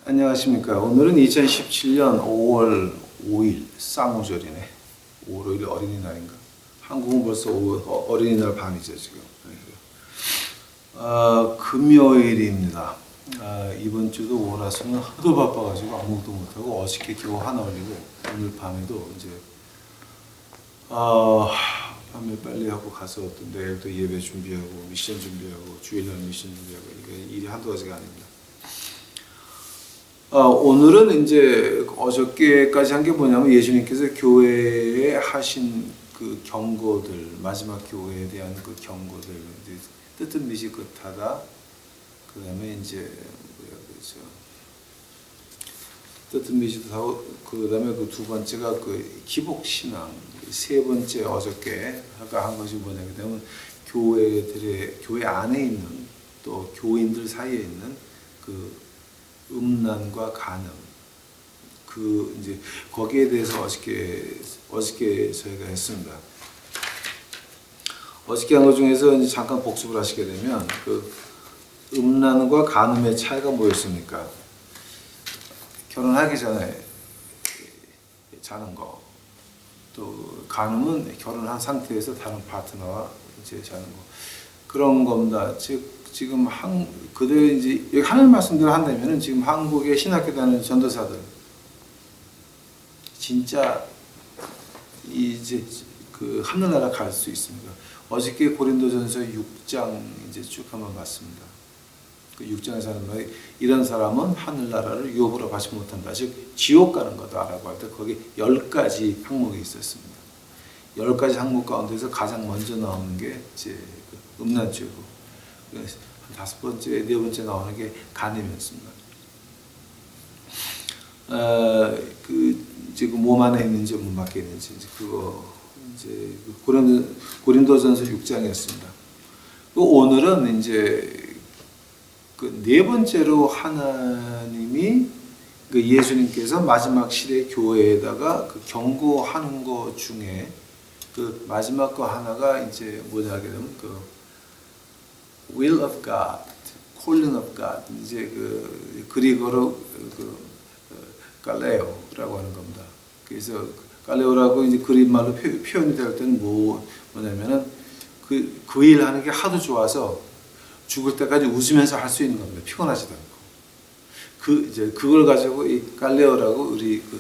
안녕하십니까. 오늘은 2017년 5월 5일 쌍우절이네. 5월 5일 어린이날인가. 한국은 벌써 어린이날 밤이죠 지금. 금요일입니다. 이번 주도 월화수는 하도 바빠가지고 아무것도 못하고 어저께 겨우 하나 올리고 오늘 밤에도 이제 밤에 빨리 하고 가서 또 내일 또 예배 준비하고 미션 준비하고 주일날 미션 준비하고 이게 일이 한두 가지가 아닙니다. 오늘은 이제 어저께까지 한 게 뭐냐면 예수님께서 교회에 하신 그 경고들, 마지막 교회에 대한 그 경고들, 뜻은 미지 끝하다. 그 다음에 이제 뭐야 그렇죠. 뜻은 미지하고 그 다음에 그 두 번째가 그 기복 신앙. 세 번째 어저께 아까 한 것이 뭐냐 그러면 교회 안에 있는 또 교인들 사이에 있는 그 음란과 간음 그 이제 거기에 대해서 어저께 저희가 했습니다. 어저께 한 것 중에서 이제 잠깐 복습을 하시게 되면 그 음란과 간음의 차이가 뭐였습니까? 결혼하기 전에 자는 거, 또 간음은 결혼한 상태에서 다른 파트너와 이제 자는 거 그런 겁니다. 즉 지금 그들 이제 여기 하늘 말씀대로 한다면은 지금 한국의 신학교 다니는 전도사들 진짜 이제 그 하늘나라 갈 수 있습니다. 어저께 고린도전서 6장 이제 쭉 한번 봤습니다. 그 6장에서 하는 말이 이런 사람은 하늘나라를 유업으로 받지 못한다. 즉 지옥 가는 거다라고 할 때 거기 10가지 항목이 있었습니다. 10가지 항목 가운데서 가장 먼저 나오는 게 이제 그 음란죄고 한 5번째, 4번째 나오는 게 간음이었습니다. 그 이제 그 몸 안에 있는지 몸 밖에 있는지 이제 그거 이제 고린도전서 6장이었습니다. 오늘은 이제 그 4번째로 하나님이 그 예수님께서 마지막 시대 교회에다가 그 경고하는 것 중에 그 마지막 거 하나가 이제 뭐냐 하게 되면 그 will of God, calling of God 이제 그 그리고로 갈레오라고 하는 겁니다. 그래서 갈레오라고 이제 그린말로 표현이 될 때는 뭐냐면은 그 일 하는 게 하도 좋아서 죽을 때까지 웃으면서 할 수 있는 겁니다. 피곤하지도 않고 이제 그걸 가지고 이 갈레오라고 우리 그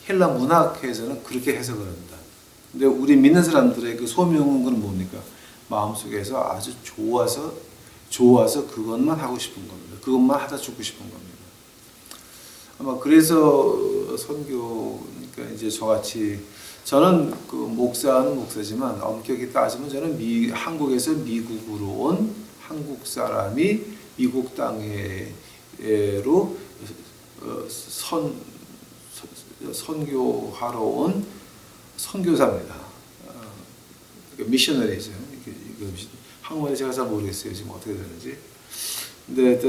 헬라 문학에서는 그렇게 해석을 합니다. 근데 우리 믿는 사람들의 그 소명은 뭡니까? 마음속에서 아주 좋아서 그것만 하고 싶은 겁니다. 그것만 하다 죽고 싶은 겁니다. 아마 그래서 선교니까 이제 저같이 저는 그 목사는 목사지만 엄격히 따지면 저는 한국에서 미국으로 온 한국 사람이 미국 땅에로 선교하러 온 선교사입니다. 그러니까 미셔너리죠. 한국말에 제가 잘 모르겠어요. 지금 어떻게 되는지. 근데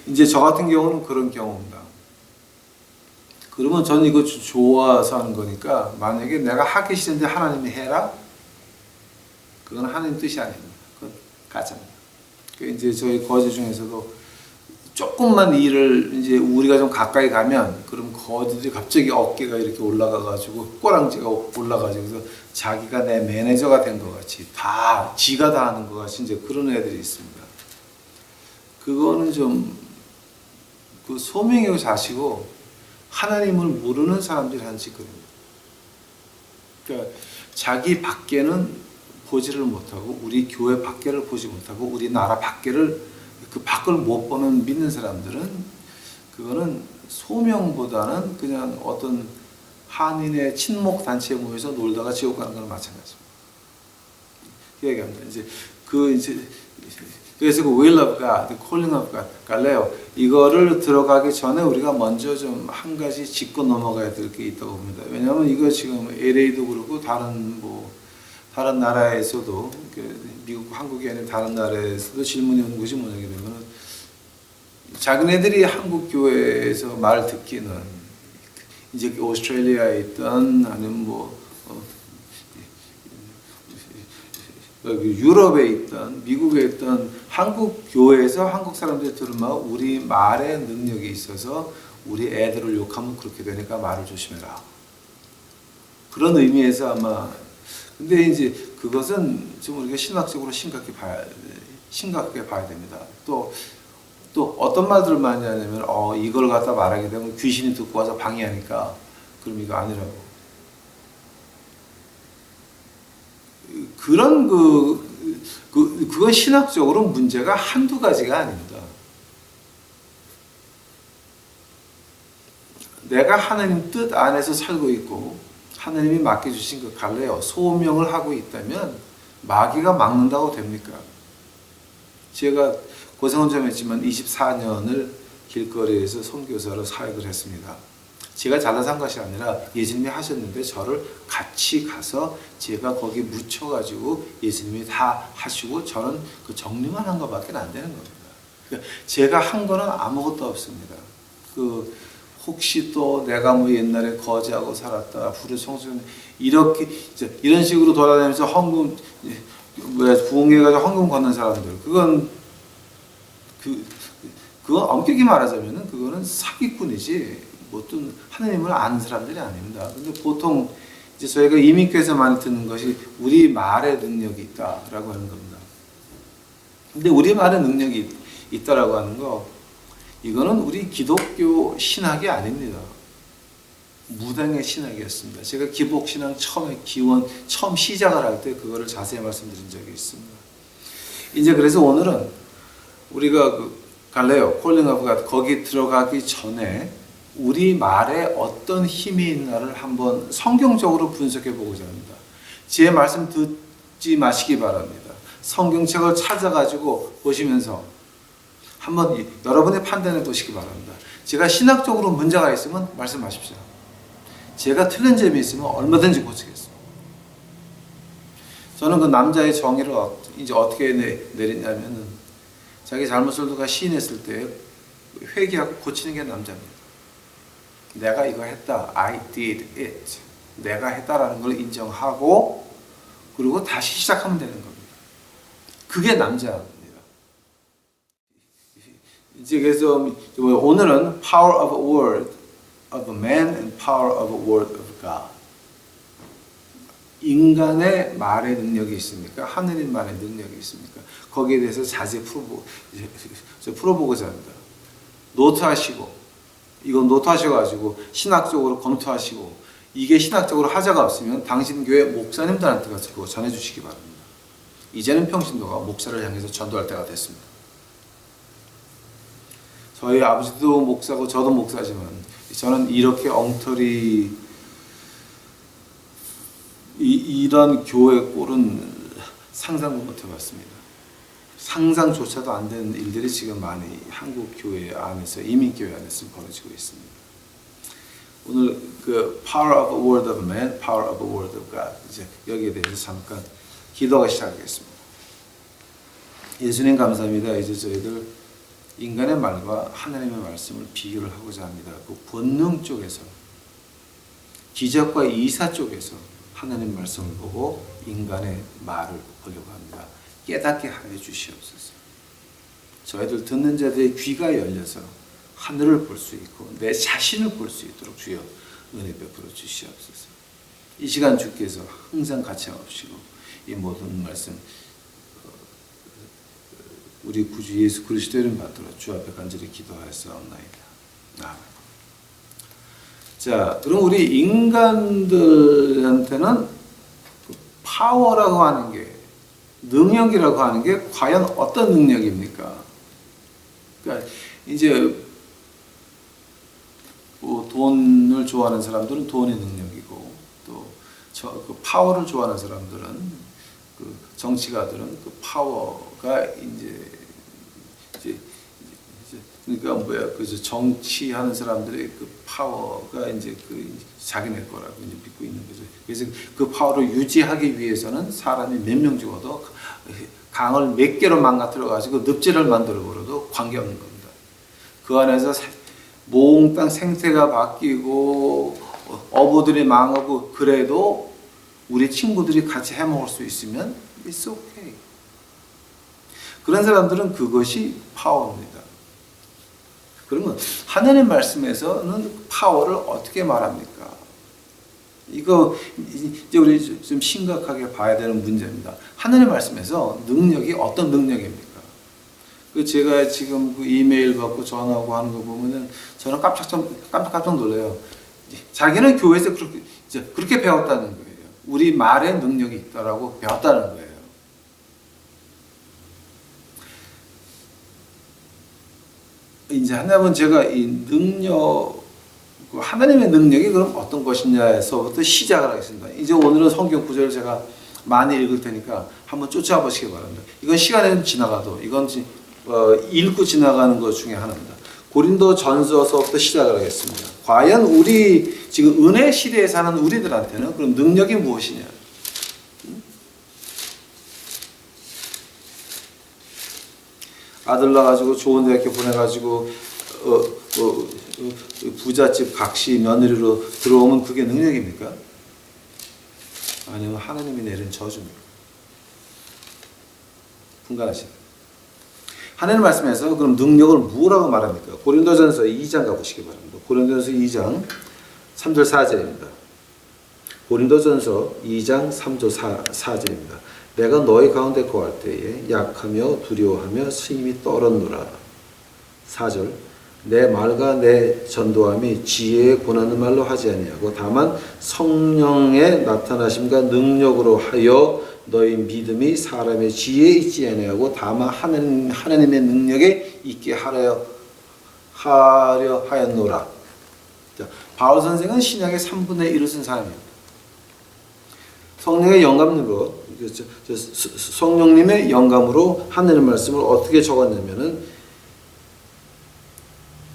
이제 저 같은 경우는 그런 경우입니다. 그러면 저는 이거 좋아서 하는 거니까 만약에 내가 하기 싫은데 하나님이 해라? 그건 하나님 뜻이 아닙니다. 그건 가짜입니다. 이제 저희 거지 중에서도 조금만 일을 이제 우리가 좀 가까이 가면 그럼 거지들이 갑자기 어깨가 이렇게 올라가가지고 꼬랑지가 올라가지고 그래서 자기가 내 매니저가 된 것 같이 다 지가 다 하는 것 같이 이제 그런 애들이 있습니다. 그거는 좀 그 소명의 자시고 하나님을 모르는 사람들이 하는 짓거든요. 그러니까 자기 밖에는 보지를 못하고 우리 교회 밖에를 보지 못하고 우리 나라 밖에를 그 밖을 못 보는 믿는 사람들은 그거는 소명보다는 그냥 어떤 한인의 친목 단체에 모여서 놀다가 지옥 가는 거랑 마찬가지입니다. 그 얘기합니다. 이제 그래서 그 will of God, the calling of God, 갈레오 이거를 들어가기 전에 우리가 먼저 좀 한 가지 짚고 넘어가야 될 게 있다고 봅니다. 왜냐하면 이거 지금 LA도 그렇고 다른 나라에서도 미국, 한국이 아닌 다른 나라에서도 질문이 오는 것이 뭐냐게 되면 자기네들이 한국 교회에서 말 듣기는 이제 오스트레일리아에 있던 아니면 유럽에 있던 미국에 있던 한국 교회에서 한국 사람들이 들으면 우리 말에 능력이 있어서 우리 애들을 욕하면 그렇게 되니까 말을 조심해라. 그런 의미에서 아마 근데 이제 그것은 좀 우리가 신학적으로 심각하게 봐야 됩니다. 또 어떤 말들을 많이 하냐면 이걸 갖다 말하게 되면 귀신이 듣고 와서 방해하니까 그럼 이거 아니라고. 그런 그건 신학적으로 문제가 한두 가지가 아닙니다. 내가 하나님 뜻 안에서 살고 있고 하나님이 맡겨주신 그 갈래요 소명을 하고 있다면 마귀가 막는다고 됩니까? 제가 고생은 좀 했지만 24년을 길거리에서 선교사로 사역을 했습니다. 제가 잘나서 한 것이 아니라 예수님이 하셨는데 저를 같이 가서 제가 거기 묻혀가지고 예수님이 다 하시고 저는 그 정리만 한 것밖에 안 되는 겁니다. 그러니까 제가 한 거는 아무것도 없습니다. 혹시 또 내가 뭐 옛날에 거지하고 살았다, 불의 성수는 이런 식으로 돌아다니면서 헌금 부흥해가지고 헌금 걷는 사람들, 그건 엄격히 말하자면은 그거는 사기꾼이지. 어떤 하나님을 아는 사람들이 아닙니다. 근데 보통 이제 저희가 이민교에서 많이 듣는 것이 우리 말에 능력이 있다라고 하는 겁니다. 근데 우리 말에 능력이 있다라고 하는 거, 이거는 우리 기독교 신학이 아닙니다. 무당의 신학이었습니다. 제가 기복신앙 처음 시작을 할 때 그거를 자세히 말씀드린 적이 있습니다. 이제 그래서 오늘은 우리가 갈래요 콜링 오브 갓 거기 들어가기 전에 우리 말에 어떤 힘이 있나를 한번 성경적으로 분석해 보고자 합니다. 제 말씀 듣지 마시기 바랍니다. 성경책을 찾아가지고 보시면서 한번 여러분의 판단해 보시기 바랍니다. 제가 신학적으로 문제가 있으면 말씀하십시오. 제가 틀린 점이 있으면 얼마든지 고치겠습니다. 저는 그 남자의 정의를 이제 어떻게 내리냐면은 자기 잘못을 누가 시인했을 때 회개하고 고치는 게 남자입니다. 내가 이거 했다. I did it. 내가 했다라는 걸 인정하고 그리고 다시 시작하면 되는 겁니다. 그게 남자입니다. 이제 그래서 오늘은 power of a word of a man and power of a word of God. 인간의 말의 능력이 있습니까? 하느님 말의 능력이 있습니까? 거기에 대해서 자세히 풀어보고자 합니다. 노트하시고 이건 노트하셔가지고 신학적으로 검토하시고 이게 신학적으로 하자가 없으면 당신 교회 목사님들한테 가서 그거 전해주시기 바랍니다. 이제는 평신도가 목사를 향해서 전도할 때가 됐습니다. 저희 아버지도 목사고 저도 목사지만 저는 이렇게 엉터리 이런 교회 꼴은 상상도 못 해봤습니다. 상상조차도 안 되는 일들이 지금 많이 한국 교회 안에서 이민교회 안에서 벌어지고 있습니다. 오늘 그 power of a word of man, power of a word of God 이제 여기에 대해서 잠깐 기도가 시작하겠습니다. 예수님 감사합니다. 이제 저희들 인간의 말과 하나님의 말씀을 비교를 하고자 합니다. 그 본능 쪽에서 기적과 이사 쪽에서 하나님 말씀을 보고 인간의 말을 보려고 합니다. 깨닫게 하여 주시옵소서. 저희들 듣는 자들의 귀가 열려서 하늘을 볼 수 있고 내 자신을 볼 수 있도록 주여 은혜 베풀어 주시옵소서. 이 시간 주께서 항상 같이 하옵시고 이 모든 말씀 우리 구주 예수 그리스도의 이름 받들어 주 앞에 간절히 기도하였사옵나이다. 아멘. 자, 그럼 우리 인간들한테는 파워라고 하는 게 능력이라고 하는 게 과연 어떤 능력입니까? 그러니까 이제 뭐 돈을 좋아하는 사람들은 돈의 능력이고 또 그 파워를 좋아하는 사람들은 그 정치가들은 그 파워가 이제 그러니까 그래서 정치하는 사람들의 그 파워가 이제 그 자기네 거라고 이제 믿고 있는 거죠. 그래서 그 파워를 유지하기 위해서는 사람이 몇 명 죽어도 강을 몇 개로 망가뜨려 가지고 늪지를 만들어 버려도 관계없는 겁니다. 그 안에서 몽땅 생태가 바뀌고 어부들이 망하고 그래도 우리 친구들이 같이 해먹을 수 있으면 it's okay. 그런 사람들은 그것이 파워입니다. 그러면 하나님 말씀에서는 파워를 어떻게 말합니까? 이거 이제 우리 좀 심각하게 봐야 되는 문제입니다. 하나님 말씀에서 능력이 어떤 능력입니까? 그 제가 지금 그 이메일 받고 전화하고 하는 거 보면은 저는 깜짝 놀라요. 자기는 교회에서 그렇게 배웠다는 거예요. 우리 말에 능력이 있다라고 배웠다는 거예요. 이제 하나님은 제가 이 능력, 하나님의 능력이 그럼 어떤 것이냐에서부터 시작을 하겠습니다. 이제 오늘은 성경 구절을 제가 많이 읽을 테니까 한번 쫓아보시기 바랍니다. 이건 시간은 지나가도 이건 읽고 지나가는 것 중에 하나입니다. 고린도 전서서부터 시작을 하겠습니다. 과연 우리 지금 은혜 시대에 사는 우리들한테는 그럼 능력이 무엇이냐? 아들 낳아가지고 좋은 대학교 보내가지고 부잣집 각시 며느리로 들어오면 그게 능력입니까? 아니면 하나님이 내린 저주입니까? 분간하십니다. 하나님 말씀에서 그럼 능력을 뭐라고 말합니까? 고린도전서 2장 가보시기 바랍니다. 고린도전서 2장 3절 4절입니다. 고린도전서 2장 3절 4절입니다. 내가 너희 가운데 거할 때에 약하며 두려워하며 힘이 떨었노라. 4절 내 말과 내 전도함이 지혜에 권하는 말로 하지 아니하고 다만 성령의 나타나심과 능력으로 하여 너희 믿음이 사람의 지혜에 있지 아니하고 다만 하나님의 능력에 있게 하려 하였노라. 자, 바울 선생은 신약의 3분의 1을 쓴 사람입니다. 성령의 영감으로 성령님의 영감으로 하나님 말씀을 어떻게 적었냐면은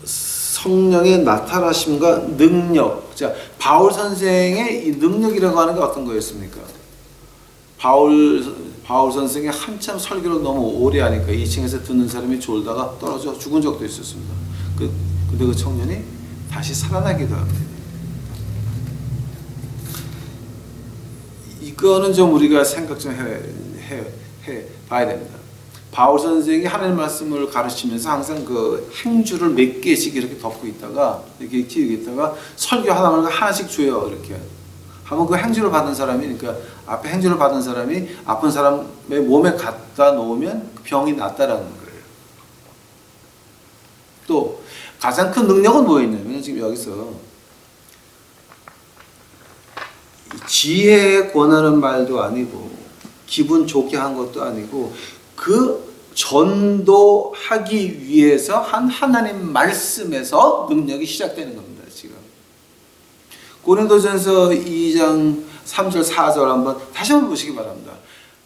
성령의 나타나심과 능력. 자, 바울 선생의 이 능력이라고 하는 게 어떤 거였습니까? 바울 선생이 한참 설교를 너무 오래 하니까 2층에서 듣는 사람이 졸다가 떨어져 죽은 적도 있었습니다. 근데 그 청년이 다시 살아나기도 합니다. 이거는 좀 우리가 생각 좀 해 봐야 됩니다. 바울 선생이 하나님 말씀을 가르치면서 항상 그 행주를 몇 개씩 이렇게 덮고 있다가 이렇게 키우고 있다가 설교 하나씩 줘요. 이렇게 하면 그 행주를 받은 사람이 그러니까 앞에 행주를 받은 사람이 아픈 사람의 몸에 갖다 놓으면 병이 낫다라는 거예요. 또 가장 큰 능력은 뭐였냐면 지금 여기서 지혜에 권하는 말도 아니고 기분 좋게 한 것도 아니고 그 전도하기 위해서 한 하나님 말씀에서 능력이 시작되는 겁니다. 지금 고린도전서 2장 3절 4절 한번 다시 한번 보시기 바랍니다.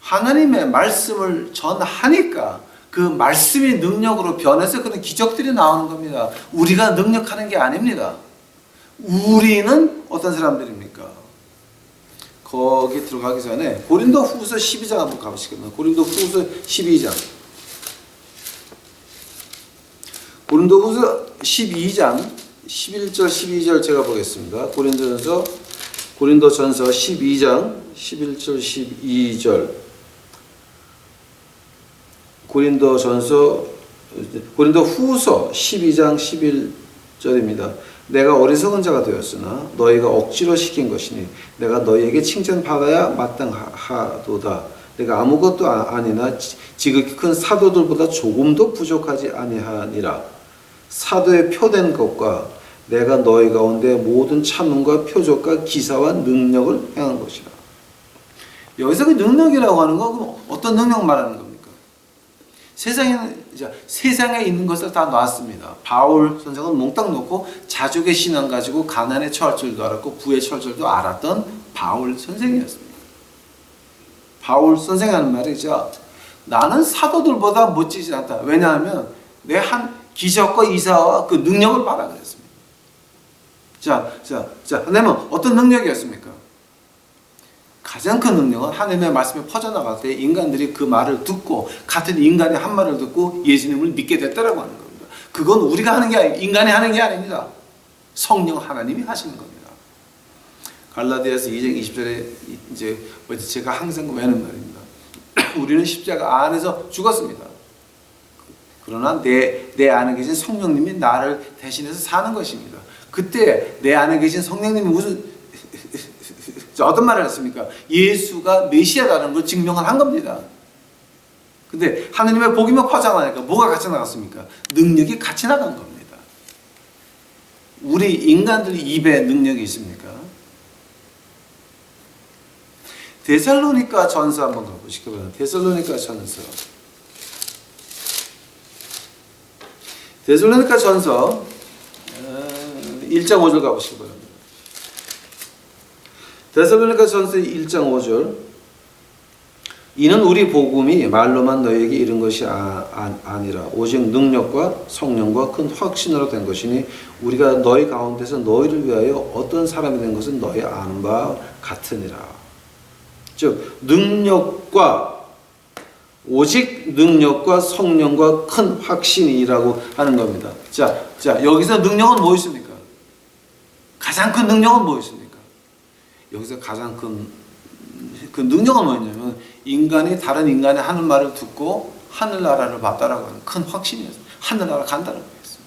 하나님의 말씀을 전하니까 그 말씀이 능력으로 변해서 그런 기적들이 나오는 겁니다. 우리가 능력하는 게 아닙니다. 우리는 어떤 사람들입니까? 거기 들어가기 전에 고린도 후서 12장 한번 가보시겠습니다. 고린도 후서 12장. 고린도 후서 12장 11절 12절 제가 보겠습니다. 고린도전서 12장 11절 12절. 고린도 후서 12장 11절입니다. 내가 어리석은 자가 되었으나 너희가 억지로 시킨 것이니 내가 너희에게 칭찬받아야 마땅하도다. 내가 아무것도 아니나 지극히 큰 사도들보다 조금도 부족하지 아니하니라. 사도의 표된 것과 내가 너희 가운데 모든 참음과 표적과 기사와 능력을 행한 것이라. 여기서 그 능력이라고 하는 건 어떤 능력 말하는 겁니까? 세상에 있는 것을 다 놨습니다. 바울 선생은 몽땅 놓고 자족의 신앙 가지고 가난에 처할 줄도 알았고 부에 처할 줄도 알았던 바울 선생이었습니다. 바울 선생이 하는 말이죠. 나는 사도들보다 멋지지 않다. 왜냐하면 내 한 기적과 이사와 그 능력을 받아 그랬습니다. 하나님은 어떤 능력이었습니까? 가장 큰 능력은 하나님의 말씀이 퍼져나갈 때 인간들이 그 말을 듣고 같은 인간의 한 말을 듣고 예수님을 믿게 됐다라고 하는 겁니다. 그건 우리가 하는 게 아니고 인간이 하는 게 아닙니다. 성령 하나님이 하시는 겁니다. 갈라디아서 2장 20절에 이제 제가 항상 외우는 말입니다. 우리는 십자가 안에서 죽었습니다. 그러나 내 안에 계신 성령님이 나를 대신해서 사는 것입니다. 그때 내 안에 계신 성령님이 무슨 어떤 말을 했습니까? 예수가 메시아라는 걸 증명을 한 겁니다. 근데 하느님의 복이면 퍼져나가니까 뭐가 같이 나갔습니까? 능력이 같이 나간 겁니다. 우리 인간들 입에 능력이 있습니까? 데살로니가 전서 한번 가보시기 데살로니가 전서. 데살로니가 전서 1장 5절 가보시기 바랍니다. 데살로니가 전서 1장 5절. 이는 우리 복음이 말로만 너희에게 이른 것이 아니라 오직 능력과 성령과 큰 확신으로 된 것이니 우리가 너희 가운데서 너희를 위하여 어떤 사람이 된 것은 너희 아는 바 같으니라. 즉 능력과 오직 능력과 성령과 큰 확신이라고 하는 겁니다. 자 여기서 능력은 뭐 있습니까? 가장 큰 능력은 뭐 있습니까? 여기서 가장 큰 그 능력은 뭐냐면 인간이 다른 인간이 하는 말을 듣고 하늘나라를 봤다라고 하는 큰 확신이었어요. 하늘나라 간다는 거였어요.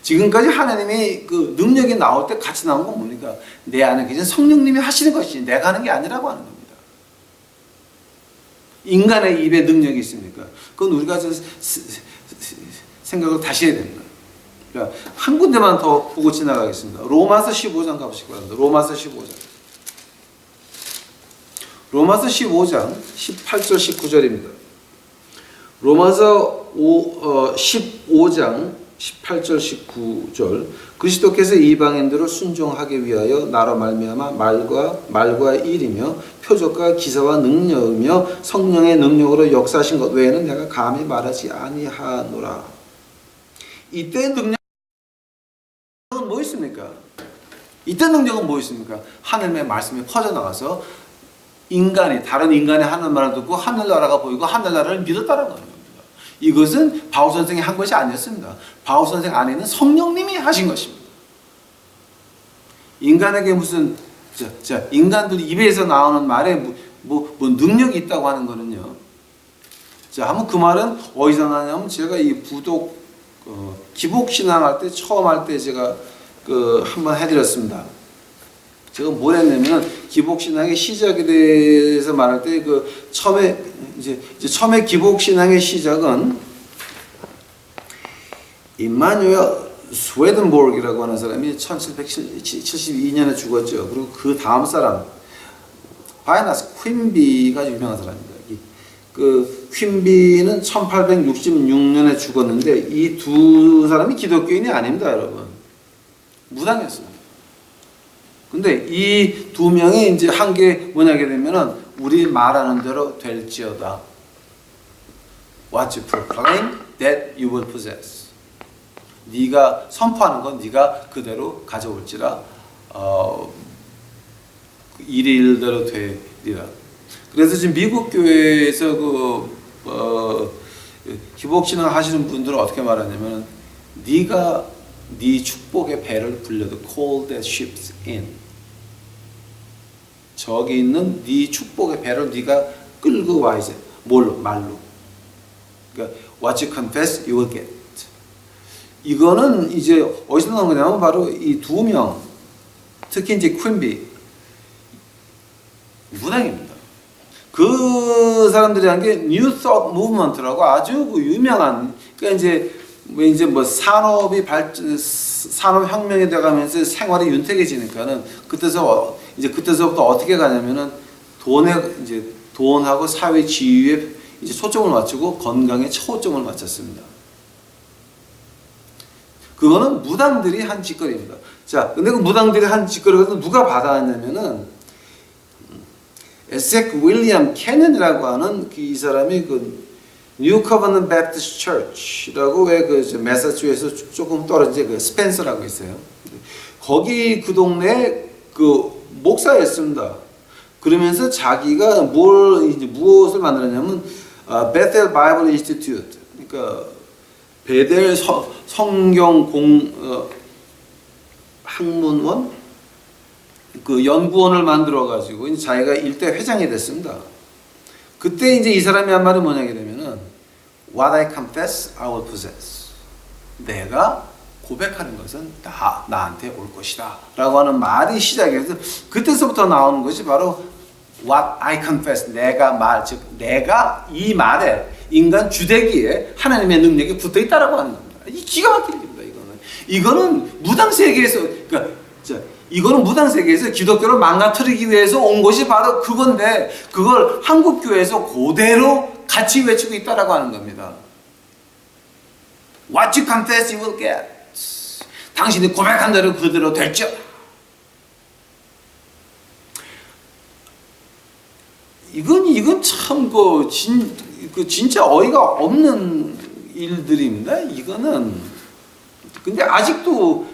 지금까지 하나님이 그 능력이 나올 때 같이 나온 건 뭡니까? 내 안에 계신 성령님이 하시는 것이지 내가 하는 게 아니라고 하는 겁니다. 인간의 입에 능력이 있습니까? 그건 우리가 생각을 다시 해야 됩니다. 한 군데만 더 보고 지나가겠습니다. 로마서 15장 가보시기 바랍니다. 로마서 15장. 로마서 15장 18절 19절입니다. 로마서 15장 18절 19절. 그리스도께서 이방인들을 순종하기 위하여 나로 말미암아 말과 일이며 표적과 기사와 능력이며 성령의 능력으로 역사하신 것 외에는 내가 감히 말하지 아니하노라. 이때 능력은 뭐 있습니까? 이때 능력은 뭐 있습니까? 하늘의 말씀이 퍼져나가서 다른 인간이 하는 말을 듣고 하늘나라가 보이고 하늘나라를 믿었다는 겁니다. 이것은 바울 선생이 한 것이 아니었습니다. 바울 선생 안에는 성령님이 하신 것입니다. 인간에게 무슨 인간들 입에서 나오는 말에 뭐 능력이 있다고 하는 거는요. 한번 그 말은 어디서 나냐면 제가 이 기복신앙할 때 처음 할 때 제가 한번 해드렸습니다. 제가 뭘 했냐면 기복신앙의 시작에 대해서 말할 때 처음에 기복신앙의 시작은 임마누엘 스웨덴보르그라고 하는 사람이 1772년에 죽었죠. 그리고 그 다음 사람 바이너스 퀸비가 유명한 사람입니다. 퀸비는 1866년에 죽었는데 이 두 사람이 기독교인이 아닙니다, 여러분. 무당이었습니다. 근데 이 두 명이 이제 한 게 뭐냐게 되면은 우리 말하는 대로 될지어다. What you proclaim, that you will possess. 네가 선포하는 건 네가 그대로 가져올지라 일일대로 되리라. 그래서 지금 미국 교회에서 기복신앙 하시는 분들은 어떻게 말하냐면 네가 네 축복의 배를 불려도 call the ships in. 저기 있는 네 축복의 배를 네가 끌고 와 이제 말로. 그러니까 what you confess you will get. 이거는 이제 어디서 나온 거냐면 바로 이 두 명, 특히 이제 퀸비 무당입니다. 그 사람들이 한 게 New Thought Movement라고 아주 유명한, 그러니까 이제 뭐 산업혁명이 돼가면서 생활이 윤택해지니까는 그때서부터 어떻게 가냐면은 돈하고 사회 지위에 이제 초점을 맞추고 건강에 초점을 맞췄습니다. 그거는 무당들이 한 짓거리입니다. 자, 근데 그 무당들이 한 짓거리를 누가 받아왔냐면은 에색 윌리엄 캐넌이라고 하는 이 사람이 뉴 커버넌트 배프티스트 처치라고 매사추세츠 조금 떨어진 스펜서라고 있어요. 거기 그 동네 목사였습니다. 그러면서 자기가 무엇을 만들었냐면 베델 바이블 인스티튜트, 그러니까 베델 성경 학문원 연구원을 만들어 가지고 자기가 일대 회장이 됐습니다. 그때 이제 이 사람이 한 말이 뭐냐게 되면은 What I confess, I will possess. 내가 고백하는 것은 나한테 올 것이다 라고 하는 말이 시작해서 그때서부터 나오는 것이 바로 What I confess, 즉 내가 이 말에 인간 주대기에 하나님의 능력이 붙어 있다라고 하는 겁니다. 이 기가 막힌 겁니다. 이거는 무당 세계에서 이거는 무당 세계에서 기독교를 망가뜨리기 위해서 온 것이 바로 그건데 그걸 한국 교회에서 그대로 같이 외치고 있다라고 하는 겁니다. What you confess, you will get. 당신이 고백한 대로 그대로 될지어다. 이건 참 진짜 어이가 없는 일들입니다. 이거는 근데 아직도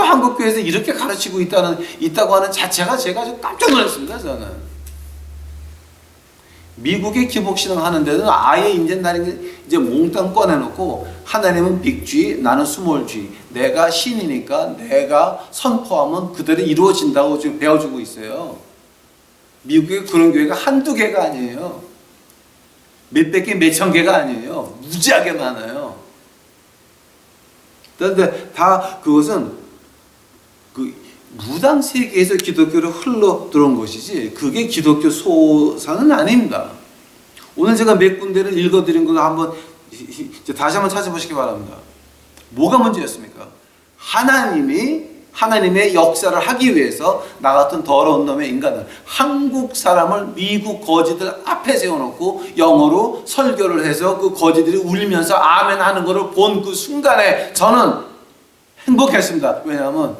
한국 교회에서 이렇게 가르치고 있다고 하는 자체가 제가 좀 깜짝 놀랐습니다. 저는 미국의 기복신앙 하는 데는 아예 이제 몽땅 꺼내놓고 하나님은 빅쥐, 나는 스몰쥐. 내가 신이니까 내가 선포하면 그대로 이루어진다고 지금 배워주고 있어요. 미국에 그런 교회가 한두 개가 아니에요. 몇백 개, 몇천 개가 아니에요. 무지하게 많아요. 그런데 다 그것은 무당 세계에서 기독교로 흘러 들어온 것이지 그게 기독교 소상은 아닙니다. 오늘 제가 몇 군데를 읽어드린 거 한번 다시 한번 찾아보시기 바랍니다. 뭐가 문제였습니까? 하나님의 역사를 하기 위해서 나 같은 더러운 놈의 인간을 한국 사람을 미국 거지들 앞에 세워놓고 영어로 설교를 해서 그 거지들이 울면서 아멘 하는 것을 본 그 순간에 저는 행복했습니다. 왜냐하면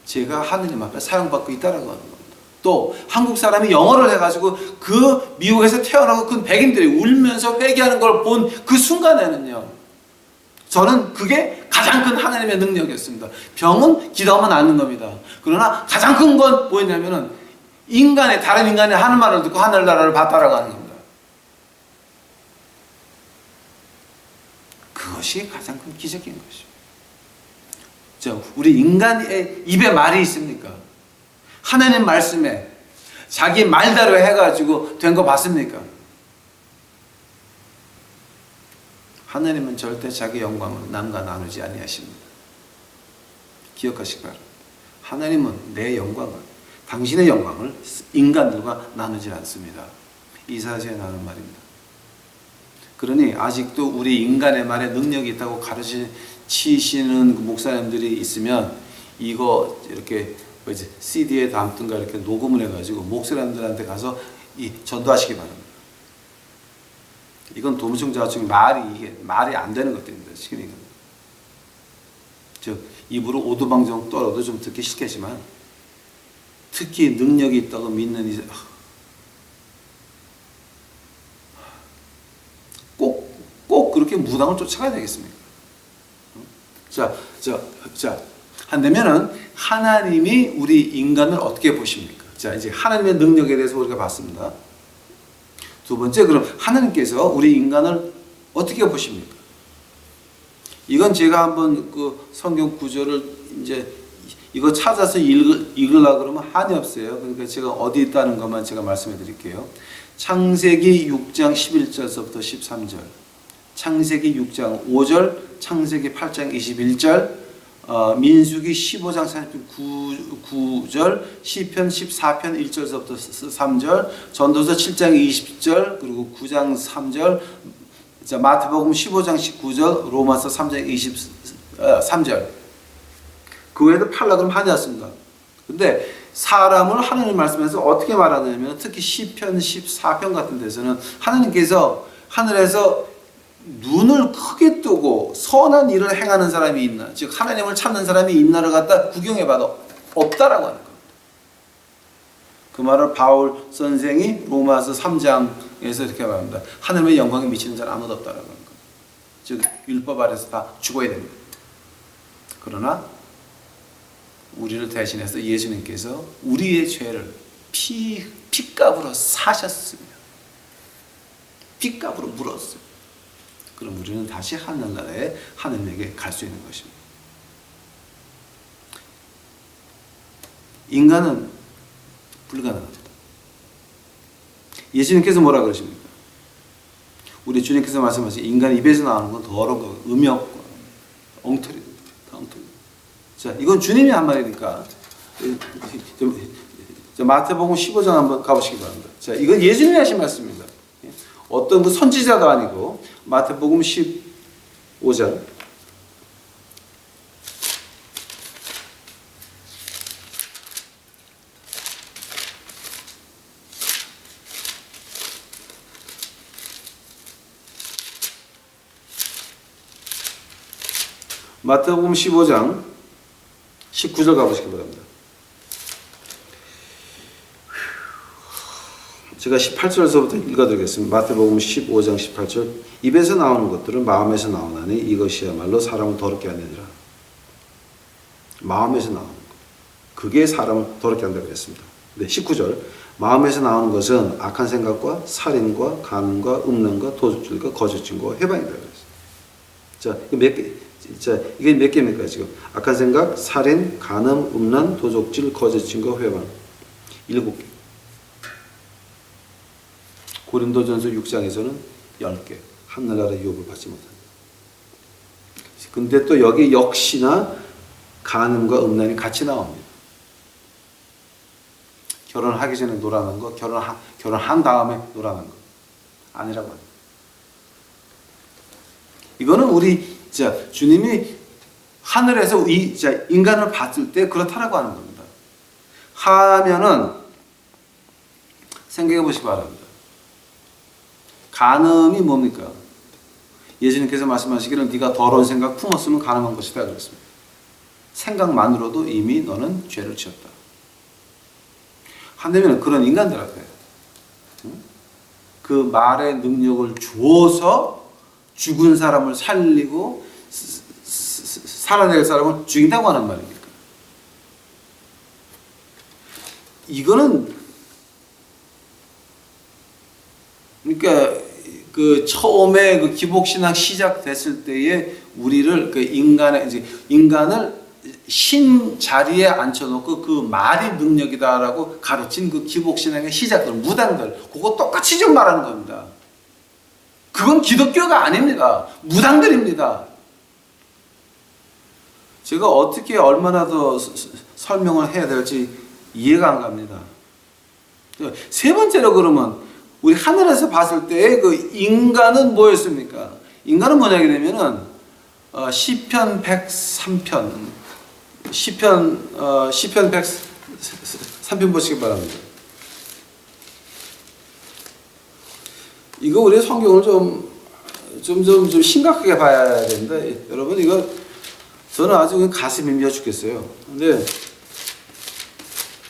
제가 하느님 앞에 사용받고 있다라고 하는 겁니다. 또 한국 사람이 영어를 해가지고 그 미국에서 태어나고 그 백인들이 울면서 회개하는 걸 본 그 순간에는요, 저는 그게 가장 큰 하나님의 능력이었습니다. 병은 기도하면 낫는 겁니다. 그러나 가장 큰 건 뭐였냐면은 다른 인간이 하는 말을 듣고 하늘나라를 봤다라고 하는 겁니다. 그것이 가장 큰 기적인 것입니다. 우리 인간의 입에 말이 있습니까? 하나님 말씀에 자기 말대로 해가지고 된 거 봤습니까? 하나님은 절대 자기 영광을 남과 나누지 아니하십니다. 기억하시기 바랍니다. 하나님은 내 영광을, 당신의 영광을 인간들과 나누지 않습니다. 이사야서에 나오는 말입니다. 그러니 아직도 우리 인간의 말에 능력이 있다고 가르치시는 목사님들이 있으면 이거 이렇게 CD에 담든가 이렇게 녹음을 해가지고 목사님들한테 가서 전도하시기 바랍니다. 이건 도무청자청이 말이 안 되는 것들입니다. 지금 이건. 입으로 오두방정 떨어도 좀 듣기 싫겠지만 특히 능력이 있다고 믿는 꼭 그렇게 무당을 쫓아가야 되겠습니까? 한다면은 하나님이 우리 인간을 어떻게 보십니까? 이제 하나님의 능력에 대해서 우리가 봤습니다. 두 번째, 그럼 하나님께서 우리 인간을 어떻게 보십니까? 이건 제가 한번 그 성경 구절을 이거 찾아서 읽으려고 그러면 한이 없어요. 그러니까 제가 어디 있다는 것만 제가 말씀해 드릴게요. 창세기 6장 11절서부터 13절, 창세기 6장 5절, 창세기 8장 21절, 민수기 15장 49절, 시편 14편 1절서부터 3절, 전도서 7장 20절, 그리고 9장 3절, 마태복음 15장 19절, 로마서 3장 23절. 그 외에도 팔락은 많이 왔습니다. 근데 사람을 하나님 말씀에서 어떻게 말하냐면 특히 시편 14편 같은 데서는 하나님께서 하늘에서 눈을 크게 뜨고 선한 일을 행하는 사람이 있나, 즉 하나님을 찾는 사람이 있나를 갖다 구경해봐도 없다라고 하는 겁니다. 그 말을 바울 선생이 로마서 3장에서 이렇게 말합니다. 하나님의 영광에 미치는 자는 아무도 없다라고 하는 겁니다. 즉 율법 아래서 다 죽어야 됩니다. 그러나 우리를 대신해서 예수님께서 우리의 죄를 핏값으로 사셨습니다. 핏값으로 물었어요. 그럼 우리는 다시 하늘나라에 하나님에게 갈 수 있는 것입니다. 인간은 불가능합니다. 예수님께서 뭐라 그러십니까? 우리 주님께서 말씀하신 인간 입에서 나오는 건 더러운 거, 음욕, 엉터리, 엉터리. 자, 이건 주님이 한 말이니까. 마태복음 15장 한번 가보시기 바랍니다. 자, 이건 예수님이 하신 말씀입니다. 어떤 그 선지자도 아니고 마태복음 15장 마태복음 15장 19절 가보시기 바랍니다. 제가 18절에서부터 읽어드리겠습니다. 마태복음 15장 18절. 입에서 나오는 것들은 마음에서 나오나니 이것이야말로 사람을 더럽게 하느니라. 마음에서 나오는 것. 그게 사람을 더럽게 한다고 했습니다. 네, 19절. 마음에서 나오는 것은 악한 생각과 살인과 간음과 음란과 도둑질과 거짓 증거와 회방이다 그랬어요. 자, 이게 몇 개입니까 지금? 악한 생각, 살인, 간음, 음란, 도둑질, 거짓 증거, 회방. 7개. 고린도전서 6장에서는 10개. 하늘나라 유업을 받지 못한다. 근데 또 여기 역시나 간음과 음란이 같이 나옵니다. 결혼하기 전에 노라는 거, 결혼한 다음에 노라는 거 아니라고 합니다. 이거는 우리 주님이 하늘에서 인간을 봤을 때 그렇다라고 하는 겁니다. 하면은 생각해 보시기 바랍니다. 간음이 뭡니까? 예수님께서 말씀하시기를 네가 더러운 생각 품었으면 간음한 것이다 그랬습니다. 생각만으로도 이미 너는 죄를 지었다. 하나님은 그런 인간들 앞에 그 말의 능력을 주어서 죽은 사람을 살리고 살아낼 사람을 죽인다고 하는 말입니까? 이거는 그러니까 그 처음에 그 기복신앙 시작됐을 때에 우리를 그 인간을 신 자리에 앉혀놓고 그 말이 능력이다라고 가르친 그 기복신앙의 시작들, 무당들, 그거 똑같이 좀 말하는 겁니다. 그건 기독교가 아닙니다. 무당들입니다. 제가 어떻게 얼마나 더 설명을 해야 될지 이해가 안 갑니다. 세 번째로 그러면 우리 하늘에서 봤을 때 그 인간은 뭐였습니까? 인간은 뭐냐게 되면은 시편 103편 시편 103편 보시기 바랍니다. 이거 우리 성경을 좀 심각하게 봐야 되는데 여러분 이거 저는 아주 가슴이 미어 죽겠어요. 근데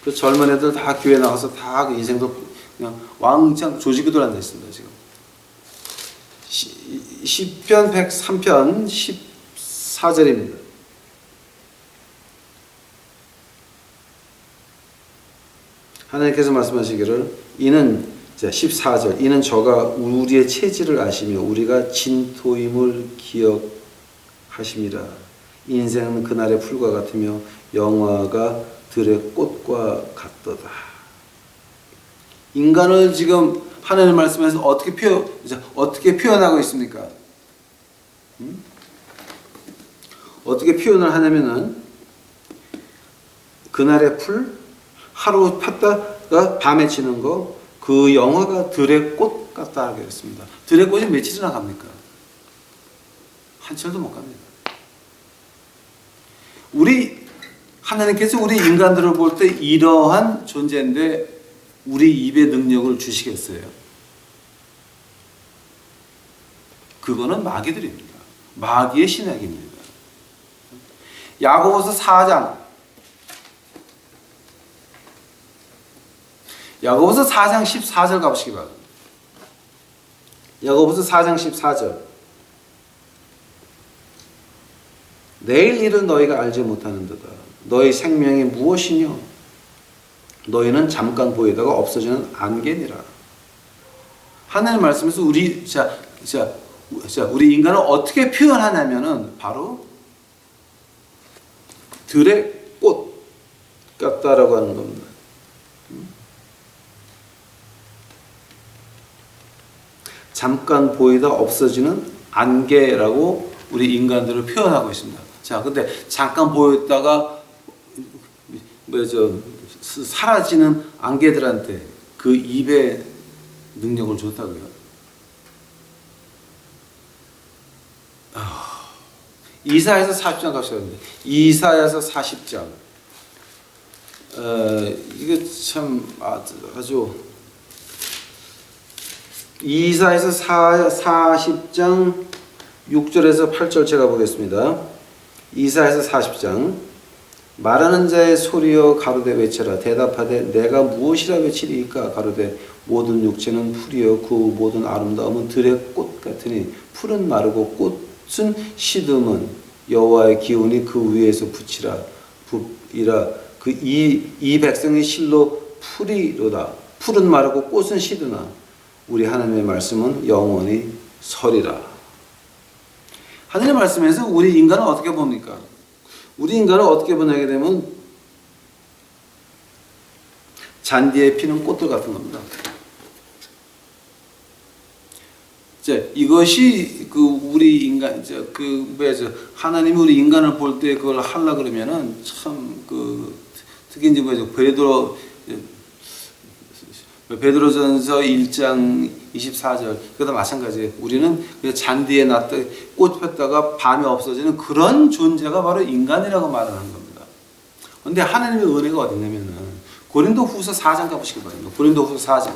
그 젊은 애들 다 교회 나가서 다 그 인생도 그냥 왕창 조지기도 앉아 있습니다 지금. 시편 103편 14절입니다. 하나님께서 말씀하시기를 이는 14절 이는 저가 우리의 체질을 아시며 우리가 진토임을 기억하심이라. 인생은 그날의 풀과 같으며 영화가 들의 꽃과 같도다. 인간을 지금 하나님 말씀에서 어떻게 표현하고 있습니까? 어떻게 표현을 하냐면은 그날의 풀, 하루 폈다가 밤에 지는 거, 그 영화가 들의 꽃 같다 하게 했습니다. 들의 꽃이 며칠이나 갑니까? 한철도 못 갑니다. 하나님께서 우리 인간들을 볼 때 이러한 존재인데 우리 입의 능력을 주시겠어요? 그거는 마귀들입니다. 마귀의 신학입니다. 야고보서 4장 14절 가보시기 바랍니다. 야고보서 4장 14절. 내일 일은 너희가 알지 못하는도다. 너희 생명이 무엇이뇨? 너희는 잠깐 보이다가 없어지는 안개니라. 하나님 말씀에서 우리 인간을 어떻게 표현하냐면은 바로 들의 꽃 같다라고 하는 겁니다. 잠깐 보이다 없어지는 안개라고 우리 인간들을 표현하고 있습니다. 자, 근데 잠깐 보였다가 사라지는 안개들한테 그 입의 능력을 줬다고요. 이사야서 40장 갑시다. 이사야서 40장. 이게 참 아주 이사야서 40장 6절에서 8절 제가 보겠습니다. 이사야서 40장. 말하는 자의 소리여 가로되 외쳐라. 대답하되 내가 무엇이라 외치리이까. 가로되 모든 육체는 풀이여 그 모든 아름다움은 들의 꽃 같으니 풀은 마르고 꽃은 시듬은 여호와의 기운이 그 위에서 붙이라 이라. 그 이 백성의 실로 풀이로다. 풀은 마르고 꽃은 시드나 우리 하나님의 말씀은 영원히 서리라. 하나님의 말씀에서 우리 인간은 어떻게 봅니까? 우리 인간을 어떻게 보냐게 되면 잔디에 피는 꽃들 같은 겁니다. 이것이 우리 인간 하나님이 우리 인간을 볼 때 그걸 하려 그러면은 참 특히 이제 베드로전서 1장 24절 그것도 마찬가지예요. 우리는 잔디에 났다 꽃 폈다가 밤에 없어지는 그런 존재가 바로 인간이라고 말하는 겁니다. 그런데 하나님의 은혜가 어딨냐면은 고린도후서 4장 가보시기 바랍니다. 고린도후서 4장.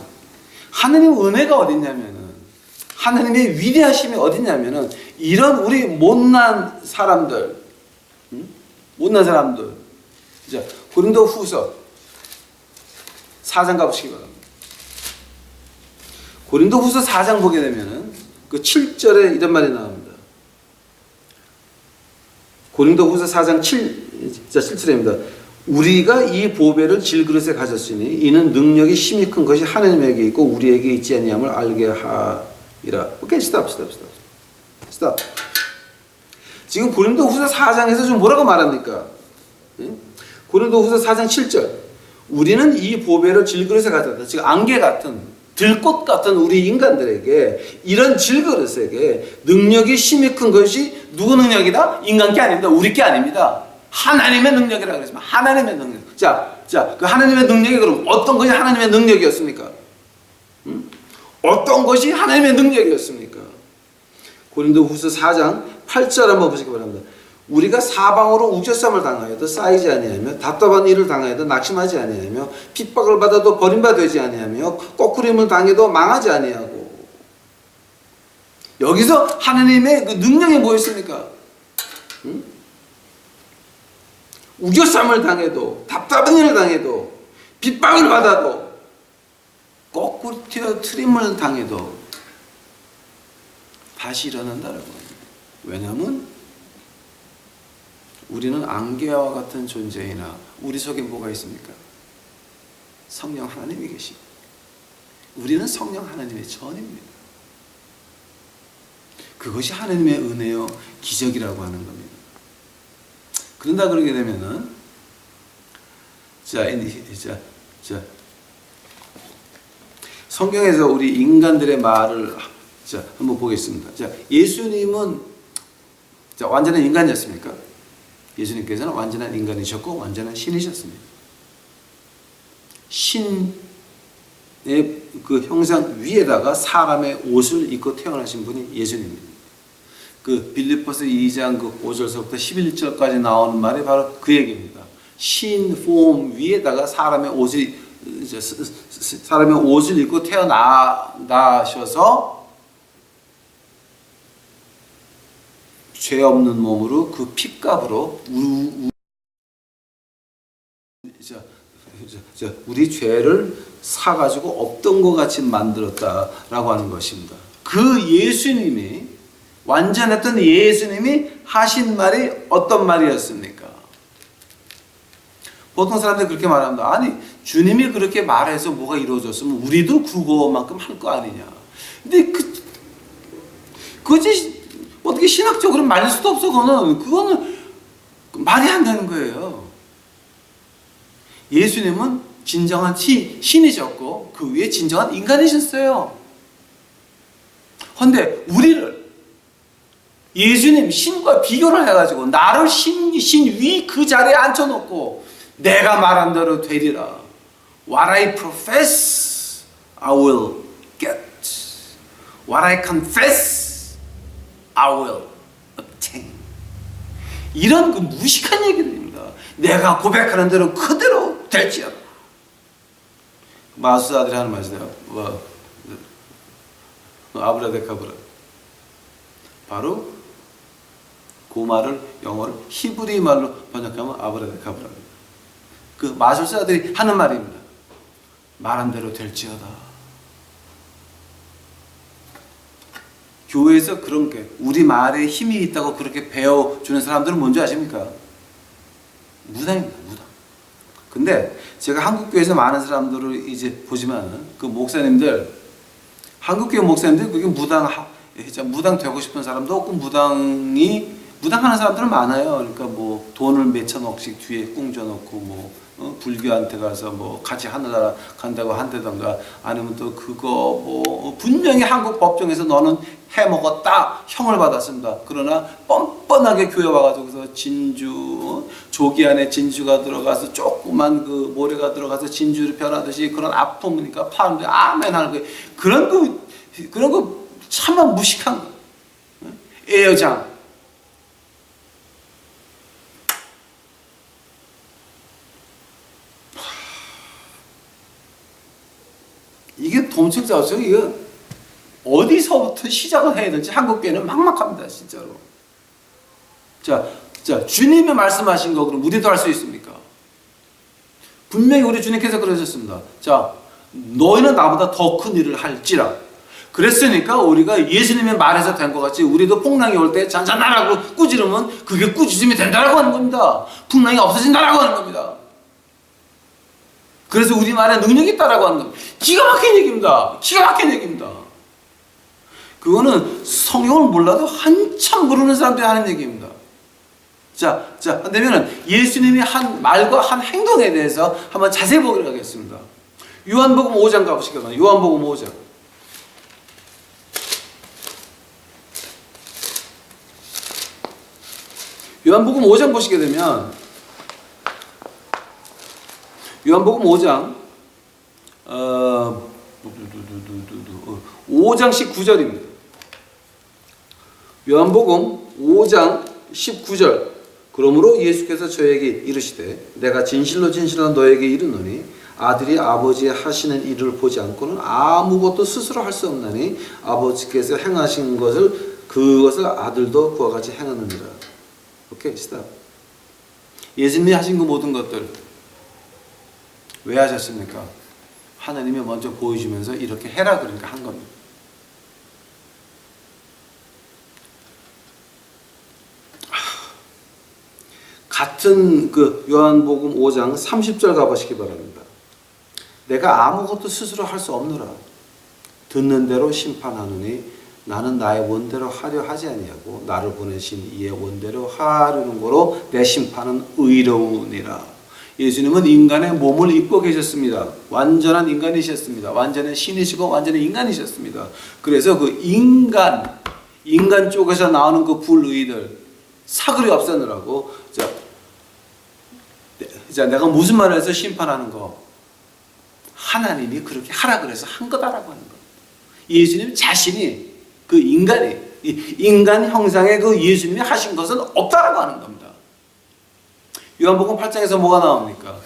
하나님의 은혜가 어딨냐면은 하나님의 위대하심이 어딨냐면은 이런 우리 못난 사람들, 자, 고린도후서 4장 가보시기 바랍니다. 고린도후서 4장 보게 되면은 그 7절에 이런 말이 나옵니다. 고린도후서 4장 7절입니다. 우리가 이 보배를 질그릇에 가졌으니 이는 능력이 심히 큰 것이 하나님에게 있고 우리에게 있지 아니함을 알게 하리라. 오케이, 스탑. 지금 고린도후서 4장에서 좀 뭐라고 말합니까? 고린도후서 4장 7절. 우리는 이 보배를 질그릇에 가졌다. 즉 안개 같은 들꽃 같은 우리 인간들에게 이런 질그릇에게 능력이 심히 큰 것이 누구 능력이다? 인간 게 아닙니다. 우리 게 아닙니다. 하나님의 능력이라고 그랬지만 하나님의 능력. 자, 그 하나님의 능력이 그럼 어떤 것이 하나님의 능력이었습니까? 어떤 것이 하나님의 능력이었습니까? 고린도후서 4장 8절 한번 보시기 바랍니다. 우리가 사방으로 우겨쌈을 당하여도 쌓이지 아니하며 답답한 일을 당하여도 낙심하지 아니하며 핍박을 받아도 버림받지 아니하며 거꾸림을 당해도 망하지 아니하고. 여기서 하나님의 그 능력이 뭐였습니까? 우겨쌈을 당해도 답답한 일을 당해도 핍박을 받아도 거꾸로 트림을 당해도 다시 일어난다는 거예요. 왜냐하면 우리는 안개와 같은 존재이나 우리 속에 뭐가 있습니까? 성령 하나님이 계시고 우리는 성령 하나님의 전입니다. 그것이 하나님의 은혜요 기적이라고 하는 겁니다. 그런다 그러게 되면은 성경에서 우리 인간들의 말을 한번 보겠습니다. 예수님은 완전한 인간이었습니까? 예수님께서는 완전한 인간이셨고 완전한 신이셨습니다. 신의 그 형상 위에다가 사람의 옷을 입고 태어나신 분이 예수님입니다. 그 빌립보서 2장 그 5절서부터 11절까지 나오는 말이 바로 그 얘기입니다. 신 폼 위에다가 사람의 옷을 입고 태어나셔서 죄 없는 몸으로 그 핏값으로 우리 죄를 사가지고 없던 것 같이 만들었다라고 하는 것입니다. 그 예수님이 완전했던 예수님이 하신 말이 어떤 말이었습니까? 보통 사람들이 그렇게 말합니다. 아니 주님이 그렇게 말해서 뭐가 이루어졌으면 우리도 그거만큼 할 거 아니냐. 근데 그것이 어떻게 신학적으로 말릴 수도 없어. 그거는 말이 안 되는 거예요. 예수님은 진정한 신이셨고 그 위에 진정한 인간이셨어요. 근데 우리를 예수님 신과 비교를 해가지고 나를 신 위 그 자리에 앉혀놓고 내가 말한 대로 되리라. What I profess, I will get. What I confess, I will obtain. 이런 그 무식한 얘기들입니다. 내가 고백하는 대로 그대로 될지어다. 마술사들이 하는 말이잖아요. 아브라데카브라. 바로 그 말을 영어로 히브리 말로 번역하면 아브라데카브라입니다. 그 마술사들이 하는 말입니다. 말한 대로 될지어다. 교회에서 그런 게 우리 말에 힘이 있다고 그렇게 배워주는 사람들은 뭔지 아십니까? 무당입니다. 무당. 근데 제가 한국교회에서 많은 사람들을 이제 보지만 그 목사님들, 한국교회 목사님들 그게 무당 되고 싶은 사람도 없고 무당하는 사람들은 많아요. 그러니까 뭐 돈을 몇천억씩 뒤에 꿍져놓고 뭐 불교한테 가서 뭐 같이 하늘나라 간다고 한다던가 아니면 또 그거 뭐 분명히 한국 법정에서 너는 해먹었다 형을 받았습니다. 그러나 뻔뻔하게 교회 와가지고서 진주 조기 안에 진주가 들어가서 조그만 그 모래가 들어가서 진주를 변하듯이 그런 아픔이니까 파는데 아멘 하는 거 그런 거 참만 무식한 거. 애여장. 이게 동책자죠. 이거 어디서부터 시작을 해야 될지 한국교회는 막막합니다. 진짜로. 자, 주님이 말씀하신 거 그럼 우리도 할 수 있습니까? 분명히 우리 주님께서 그러셨습니다. 자, 너희는 나보다 더 큰 일을 할지라. 그랬으니까 우리가 예수님의 말에서 된 것 같이 우리도 풍랑이 올 때 잔잔하라고 꾸지르면 그게 꾸짖음이 된다라고 하는 겁니다. 풍랑이 없어진다라고 하는 겁니다. 그래서 우리 말에 능력이 있다라고 하는 겁니다. 기가 막힌 얘기입니다. 기가 막힌 얘기입니다. 그거는 성경을 몰라도 한참 모르는 사람들이 하는 얘기입니다. 자, 그러면 예수님이 한 말과 한 행동에 대해서 한번 자세히 보도록 하겠습니다. 요한복음 5장 가보시겠습니다. 요한복음 5장. 요한복음 5장 보시게 되면 요한복음 5장 5장 19절입니다. 요한복음 5장 19절. 그러므로 예수께서 저에게 이르시되 내가 진실로 진실로 너에게 이르노니 아들이 아버지의 하시는 일을 보지 않고는 아무것도 스스로 할 수 없나니 아버지께서 행하신 그것을 아들도 그와 같이 행하느니라. 오케이, 스탑. 예수님이 하신 그 모든 것들 왜 하셨습니까? 하나님이 먼저 보여주면서 이렇게 해라 그러니까 한 겁니다. 같은 그 요한복음 5장 30절 가보시기 바랍니다. 내가 아무것도 스스로 할 수 없노라. 듣는 대로 심판하노니 나는 나의 원대로 하려 하지 아니하고 나를 보내신 이의 원대로 하려는 거로 내 심판은 의로우니라. 예수님은 인간의 몸을 입고 계셨습니다. 완전한 인간이셨습니다. 완전한 신이시고 완전한 인간이셨습니다. 그래서 그 인간 쪽에서 나오는 그 불의들 사그리 없애느라고 자, 내가 무슨 말을 해서 심판하는 거 하나님이 그렇게 하라 그래서 한 거다라고 하는 거. 예수님 자신이 그 인간 형상의 그 예수님이 하신 것은 없다라고 하는 겁니다. 요한복음 8장에서 뭐가 나옵니까?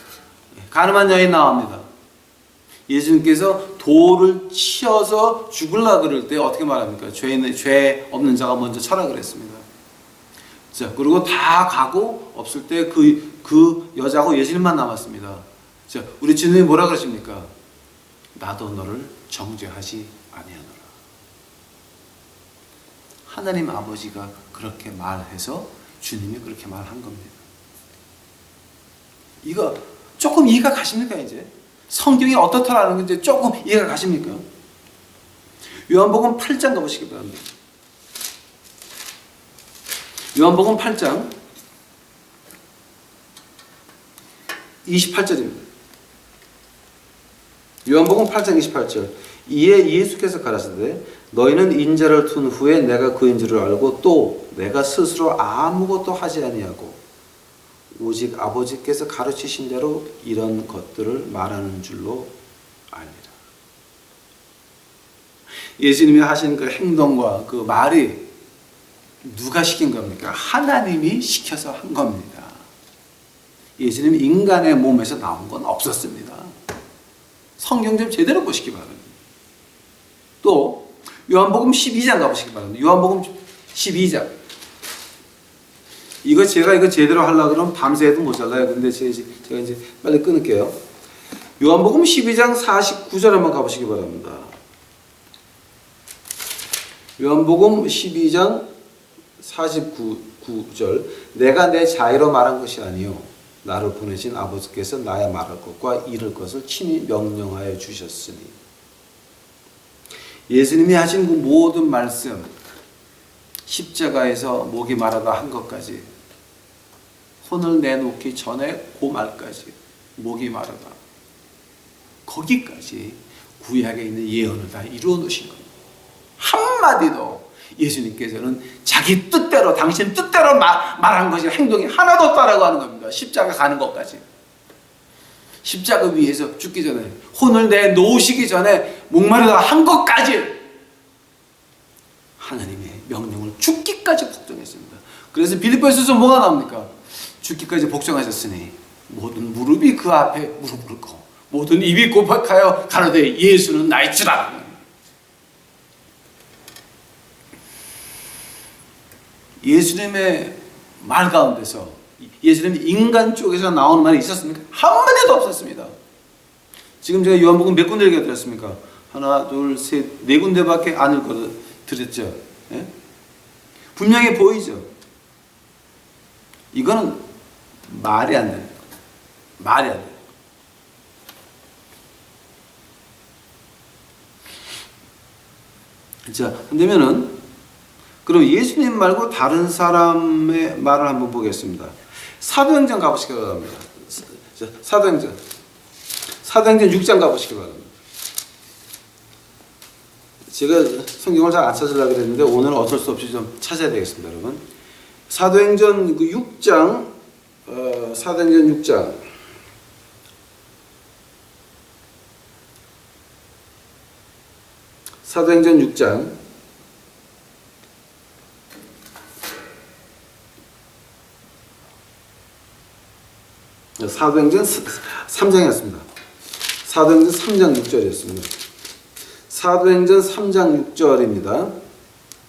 가늠한 여인 나옵니다. 예수님께서 돌을 치어서 죽으려 그럴 때 어떻게 말합니까? 죄 없는 자가 먼저 쳐라 그랬습니다. 자, 그리고 다 가고 없을 때 그 여자하고 예수님만 남았습니다. 자, 우리 주님이 뭐라 그러십니까? 나도 너를 정죄하지 아니하노라. 하나님 아버지가 그렇게 말해서 주님이 그렇게 말한 겁니다. 이거 조금 이해가 가십니까? 이제 성경이 어떻다라는 건 이제 조금 이해가 가십니까? 요한복음 8장 가보시기 바랍니다. 요한복음 8장 28절입니다. 요한복음 8장 28절. 이에 예수께서 가라사대 너희는 인자를 둔 후에 내가 그인 줄을 알고 또 내가 스스로 아무것도 하지 아니하고 오직 아버지께서 가르치신 대로 이런 것들을 말하는 줄로 알리라. 예수님이 하신 그 행동과 그 말이 누가 시킨 겁니까? 하나님이 시켜서 한 겁니다. 예수님 인간의 몸에서 나온 건 없었습니다. 성경 좀 제대로 보시기 바랍니다. 또 요한복음 12장 가보시기 바랍니다. 요한복음 12장. 제가 이거 제대로 하려고 그러면 밤새도 못 잘라요. 근데 제가 이제 빨리 끊을게요. 요한복음 12장 49절 한번 가보시기 바랍니다. 요한복음 12장 49절. 내가 내 자의로 말한 것이 아니요 나를 보내신 아버지께서 나의 말할 것과 이룰 것을 친히 명령하여 주셨으니. 예수님이 하신 그 모든 말씀, 십자가에서 목이 마르다 한 것까지, 혼을 내놓기 전에 그 말까지, 목이 마르다, 거기까지 구약에 있는 예언을 다 이루어 놓으신 겁니다. 한마디도 예수님께서는 자기 뜻대로, 당신 뜻대로 말한 것이 행동이 하나도 없다라고 하는 겁니다. 십자가 가는 것까지. 십자가 위에서 죽기 전에, 혼을 내놓으시기 전에 목마르다 한 것까지 하나님의 명령을 죽기까지 복종했습니다. 그래서 빌립보에서 뭐가 나옵니까? 죽기까지 복종하셨으니 모든 무릎이 그 앞에 무릎 꿇고 모든 입이 고백하여 가로되 예수는 나의 주다. 예수님의 말 가운데서 예수님 인간 쪽에서 나오는 말이 있었습니까? 한마디도 없었습니다. 지금 제가 요한복음 몇 군데 읽어드렸습니까? 하나, 둘, 셋, 네 군데밖에 안 읽어드렸죠. 예? 분명히 보이죠. 이거는 말이 안 돼요. 말이 안 돼요. 자, 그러면은 그럼 예수님 말고 다른 사람의 말을 한번 보겠습니다. 사도행전 가보시기 바랍니다. 사도행전 6장 가보시기 바랍니다. 제가 성경을 잘 안 찾으려고 그랬는데 오늘은 어쩔 수 없이 좀 찾아야 되겠습니다, 여러분. 사도행전 6장, 사도행전 6장. 사도행전 6장. 사도행전 3장이었습니다. 사도행전 3장 6절이었습니다. 사도행전 3장 6절입니다.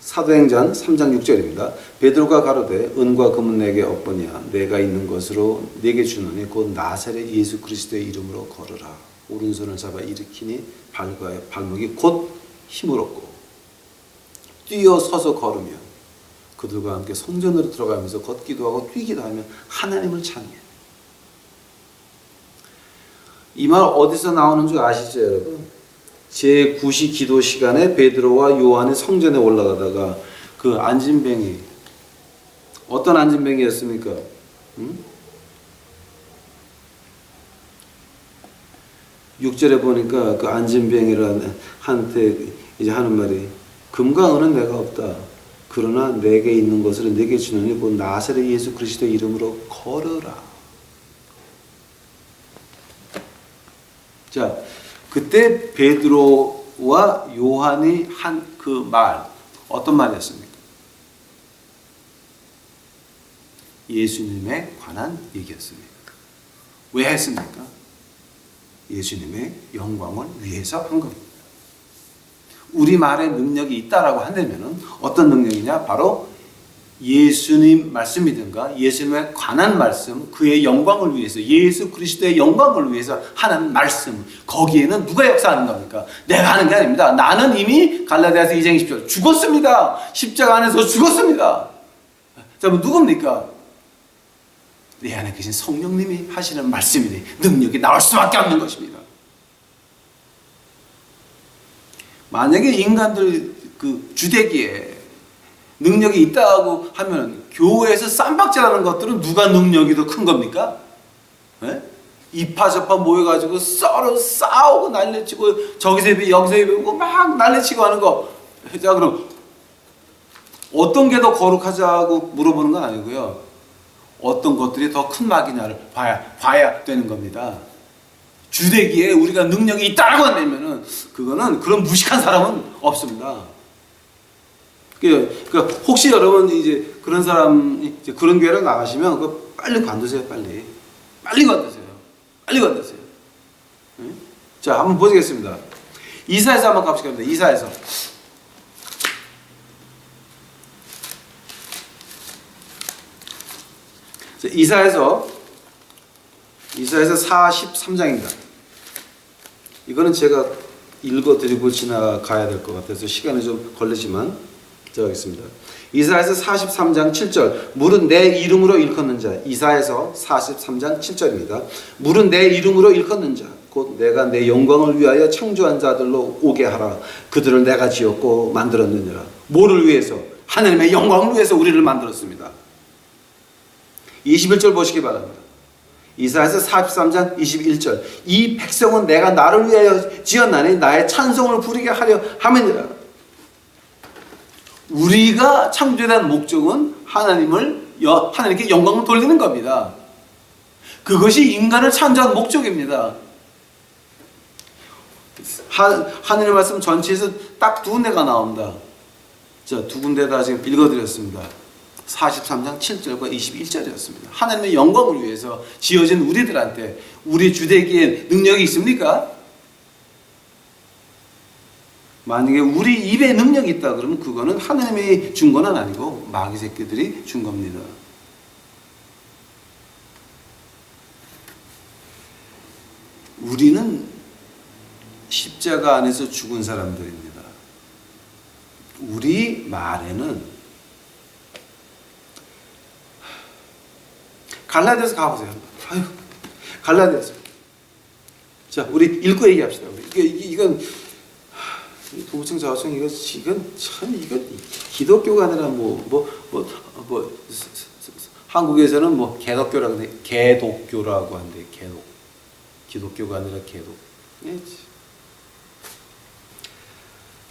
사도행전 3장 6절입니다. 베드로가 가로되 은과 금은 내게 없거니와 내가 있는 것으로 내게 주노니 곧 나사렛 예수 그리스도의 이름으로 걸으라. 오른손을 잡아 일으키니 발목이 곧 힘을 얻고 뛰어 서서 걸으며 그들과 함께 성전으로 들어가면서 걷기도 하고 뛰기도 하며 하나님을 찬미해. 이 말 어디서 나오는 줄 아시죠, 여러분? 제9시 기도 시간에 베드로와 요한이 성전에 올라가다가 그 안진뱅이, 어떤 안진뱅이였습니까? 응? 6절에 보니까 그 안진뱅이를 한테 이제 하는 말이 금과 은은 내가 없다. 그러나 내게 있는 것을 내게 주노니 곧 나사렛 예수 그리스도의 이름으로 걸어라. 자, 그때 베드로와 요한이 한 그 말, 어떤 말이었습니까? 예수님에 관한 얘기였습니다. 왜 했습니까? 예수님의 영광을 위해서 한 겁니다. 우리 말에 능력이 있다라고 한다면 어떤 능력이냐? 바로 예수님 말씀이든가 예수님에 관한 말씀, 그의 영광을 위해서, 예수 그리스도의 영광을 위해서 하는 말씀, 거기에는 누가 역사하는 겁니까? 내가 하는 게 아닙니다. 나는 이미 갈라디아서 2장 20절 죽었습니다. 십자가 안에서 죽었습니다. 자, 뭐 누굽니까? 내 안에 계신 성령님이 하시는 말씀이니 능력이 나올 수밖에 없는 것입니다. 만약에 인간들 그 주대기에 능력이 있다고 하면 교회에서 쌈박질하는 것들은 누가 능력이 더 큰 겁니까? 네? 이파저파 모여가지고 서로 싸우고 난리치고 저기서 예배 여기서 예배고 막 난리치고 하는 거, 자, 그럼 어떤 게 더 거룩하자고 물어보는 건 아니고요. 어떤 것들이 더 큰 막이냐를 봐야 되는 겁니다. 주되기에 우리가 능력이 있다라고 한다면은 그거는 그런 무식한 사람은 없습니다. 그러니까 혹시 여러분 이제 그런 사람 이제 그런 교회를 나가시면 그 빨리 관두세요. 빨리 관두세요. 빨리 관두세요. 네? 자, 한번 보시겠습니다. 이사야서 한번 갑시다. 이사야서. 이사야서 43장입니다. 이거는 제가 읽어드리고 지나가야 될 것 같아서 시간이 좀 걸리지만 제가 하겠습니다. 이사야서 43장 7절 물은 내 이름으로 일컫는 자. 이사야서 43장 7절입니다. 물은 내 이름으로 일컫는 자 곧 내가 내 영광을 위하여 창조한 자들로 오게 하라. 그들을 내가 지었고 만들었느니라. 뭐를 위해서? 하나님의 영광을 위해서 우리를 만들었습니다. 21절 보시기 바랍니다. 이사야서 43장 21절 이 백성은 내가 나를 위하여 지었나니 나의 찬송을 부르게 하려 함이니라. 우리가 창조된 목적은 하나님께 영광을 돌리는 겁니다. 그것이 인간을 창조한 목적입니다. 하늘의 말씀 전체에서 딱 두 군데가 나옵니다. 자, 두 군데다 지금 읽어드렸습니다. 43장 7절과 21절이었습니다. 하나님의 영광을 위해서 지어진 우리들한테 우리 주되기에 능력이 있습니까? 만약에 우리 입에 능력이 있다 그러면 그거는 하나님이 준 건 아니고 마귀 새끼들이 준 겁니다. 우리는 십자가 안에서 죽은 사람들입니다. 우리 말에는 갈라디아서 가보세요. 아유, 갈라디아서. 자, 우리 읽고 얘기합시다. 이건 도무청 자화청 이건 참 기독교가 아니라 한국에서는 뭐 개독교라고 하는데 개독교라고 한대. 기독교가 아니라 개독. 네.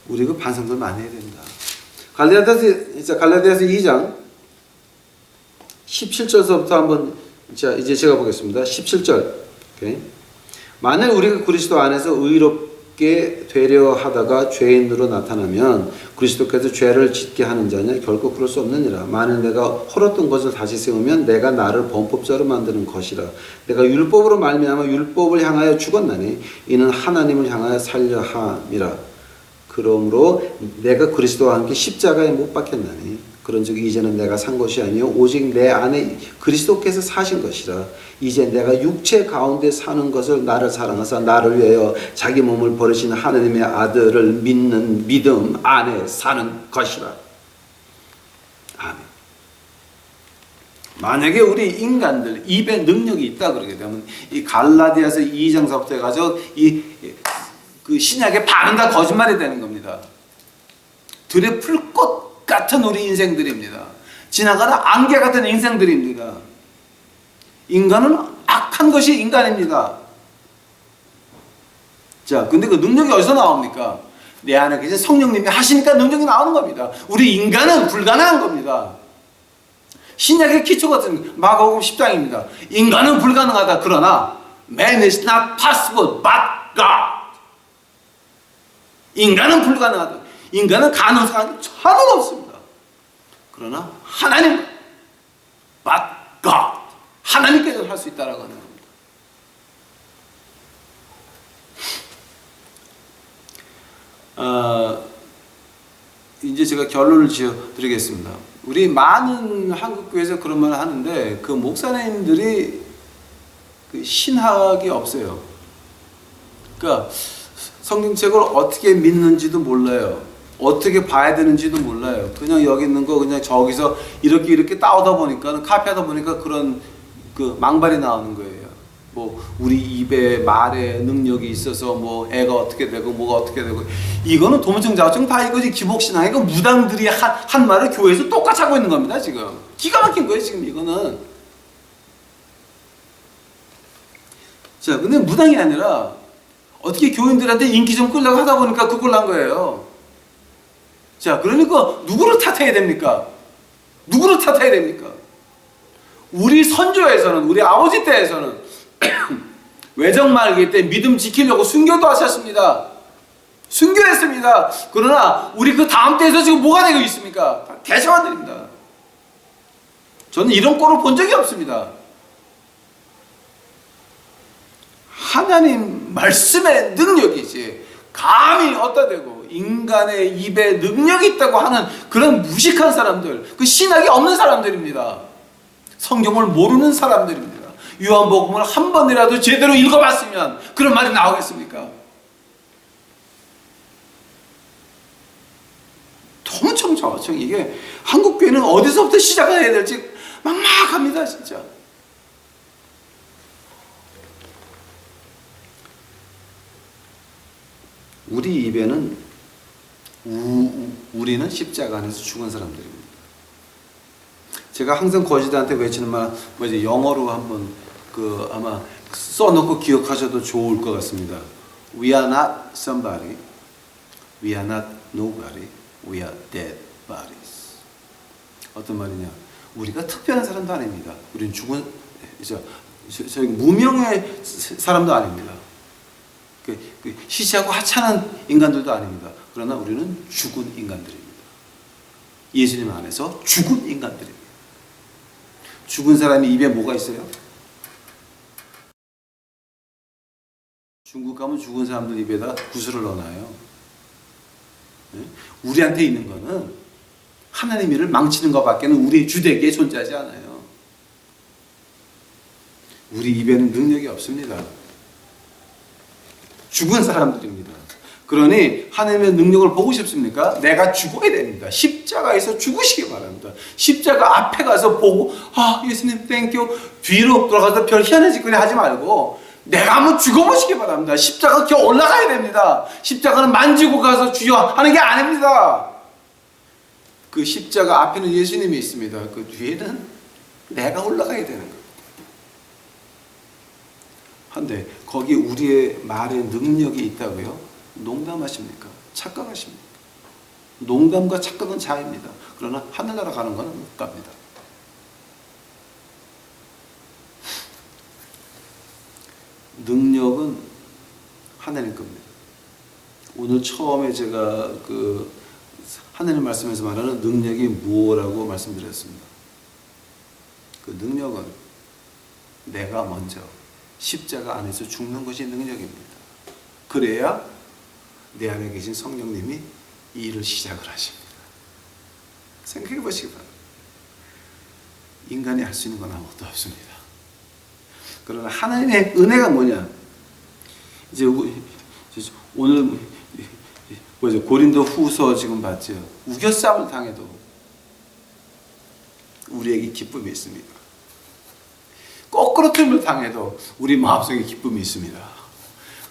우리 그 반성들 많이 해야 됩니다. 갈라디아서 2장 17절서부터 한번 이제 제가 보겠습니다. 17절. 오케이. 만일 우리가 그리스도 안에서 의롭게 되려 하다가 죄인으로 나타나면 그리스도께서 죄를 짓게 하는 자냐? 결코 그럴 수 없느니라. 만일 내가 헐었던 것을 다시 세우면 내가 나를 범법자로 만드는 것이라. 내가 율법으로 말미암아 율법을 향하여 죽었나니 이는 하나님을 향하여 살려 함이라. 그러므로 내가 그리스도와 함께 십자가에 못 박혔나니 그런즉 이제는 내가 산 것이 아니요 오직 내 안에 그리스도께서 사신 것이라. 이제 내가 육체 가운데 사는 것을 나를 사랑하사 나를 위하여 자기 몸을 버리신 하나님의 아들을 믿는 믿음 안에 사는 것이라. 아멘. 만약에 우리 인간들 입에 능력이 있다 그러게 되면 이 갈라디아서 2장서부터 해가지고 그 신약의 반은 다 거짓말이 되는 겁니다. 들에 풀꽃 같은 우리 인생들입니다. 지나가는 안개 같은 인생들입니다. 인간은 악한 것이 인간입니다. 자, 근데 그 능력이 어디서 나옵니까? 내 안에 계신 성령님이 하시니까 능력이 나오는 겁니다. 우리 인간은 불가능한 겁니다. 신약의 기초 같은 마가복음 10장입니다. 인간은 불가능하다. 그러나 man is not possible but God. 인간은 불가능하다. 인간은 가능성이 전혀 없습니다. 그러나 하나님, but God, 하나님께서 할 수 있다라고 하는 겁니다. 이제 제가 결론을 지어 드리겠습니다. 우리 많은 한국교회에서 그런 말을 하는데 그 목사님들이 그 신학이 없어요. 그러니까 성경책을 어떻게 믿는지도 몰라요. 어떻게 봐야 되는지도 몰라요. 그냥 여기 있는 거 그냥 저기서 이렇게 따오다 보니까 카피하다 보니까 그런 그 망발이 나오는 거예요. 뭐 우리 입에 말에 능력이 있어서 뭐 애가 어떻게 되고 뭐가 어떻게 되고 이거는 도무증자증 다 이거지 기복신앙 이거 무당들이 한 말을 교회에서 똑같이 하고 있는 겁니다. 지금 기가 막힌 거예요. 지금 이거는. 자, 근데 무당이 아니라 어떻게 교인들한테 인기 좀 끌려고 하다 보니까 그걸 난 거예요. 자, 그러니까 누구를 탓해야 됩니까? 누구를 탓해야 됩니까? 우리 선조에서는, 우리 아버지 때에서는 외적말기 때 믿음 지키려고 순교도 하셨습니다. 순교했습니다. 그러나 우리 그 다음 때에서 지금 뭐가 되고 있습니까? 대성화들입니다. 저는 이런 꼴을 본 적이 없습니다. 하나님 말씀의 능력이지 감히 어디다 대고 인간의 입에 능력이 있다고 하는 그런 무식한 사람들, 그 신학이 없는 사람들입니다. 성경을 모르는 사람들입니다. 요한복음을 한 번이라도 제대로 읽어봤으면 그런 말이 나오겠습니까? 엄청 이게 한국교회는 어디서부터 시작해야 될지 막막합니다, 진짜. 우리 입에는 우리는 십자가 안에서 죽은 사람들입니다. 제가 항상 거지들한테 외치는 말, 뭐지 영어로 한번 아마 써놓고 기억하셔도 좋을 것 같습니다. We are not somebody, we are not nobody, we are dead bodies. 어떤 말이냐? 우리가 특별한 사람도 아닙니다. 우리는 죽은 저희 무명의 사람도 아닙니다. 시시하고 하찮은 인간들도 아닙니다. 그러나 우리는 죽은 인간들입니다. 예수님 안에서 죽은 인간들입니다. 죽은 사람이 입에 뭐가 있어요? 중국 가면 죽은 사람들 입에다 구슬을 넣어놔요. 우리한테 있는 거는 하나님 일을 망치는 것밖에는 우리 주되기에 존재하지 않아요. 우리 입에는 능력이 없습니다. 죽은 사람들입니다. 그러니 하나님의 능력을 보고 싶습니까? 내가 죽어야 됩니다. 십자가에서 죽으시기 바랍니다. 십자가 앞에 가서 보고 예수님 땡큐 뒤로 돌아가서 별 희한한 짓거리 하지 말고 내가 한번 죽어보시기 바랍니다. 십자가 겨 올라가야 됩니다. 십자가는 만지고 가서 주여 하는 게 아닙니다. 그 십자가 앞에는 예수님이 있습니다. 그 뒤에는 내가 올라가야 되는 거예요. 한데 거기 우리의 말에 능력이 있다고요? 농담하십니까? 착각하십니까? 농담과 착각은 자입니다. 그러나 하늘나라 가는 거는 못 갑니다. 능력은 하나님 겁니다. 오늘 처음에 제가 하나님 말씀에서 말하는 능력이 무엇이라고 말씀드렸습니다. 그 능력은 내가 먼저 십자가 안에서 죽는 것이 능력입니다. 그래야 내 안에 계신 성령님이 이 일을 시작을 하십니다. 생각해 보시기 바랍니다. 인간이 할 수 있는 건 아무것도 없습니다. 그러나 하나님의 은혜가 뭐냐? 이제 오늘 고린도 후서 지금 봤죠. 우겨싸움을 당해도 우리에게 기쁨이 있습니다. 거꾸로뜸을 당해도 우리 마음속에 기쁨이 있습니다.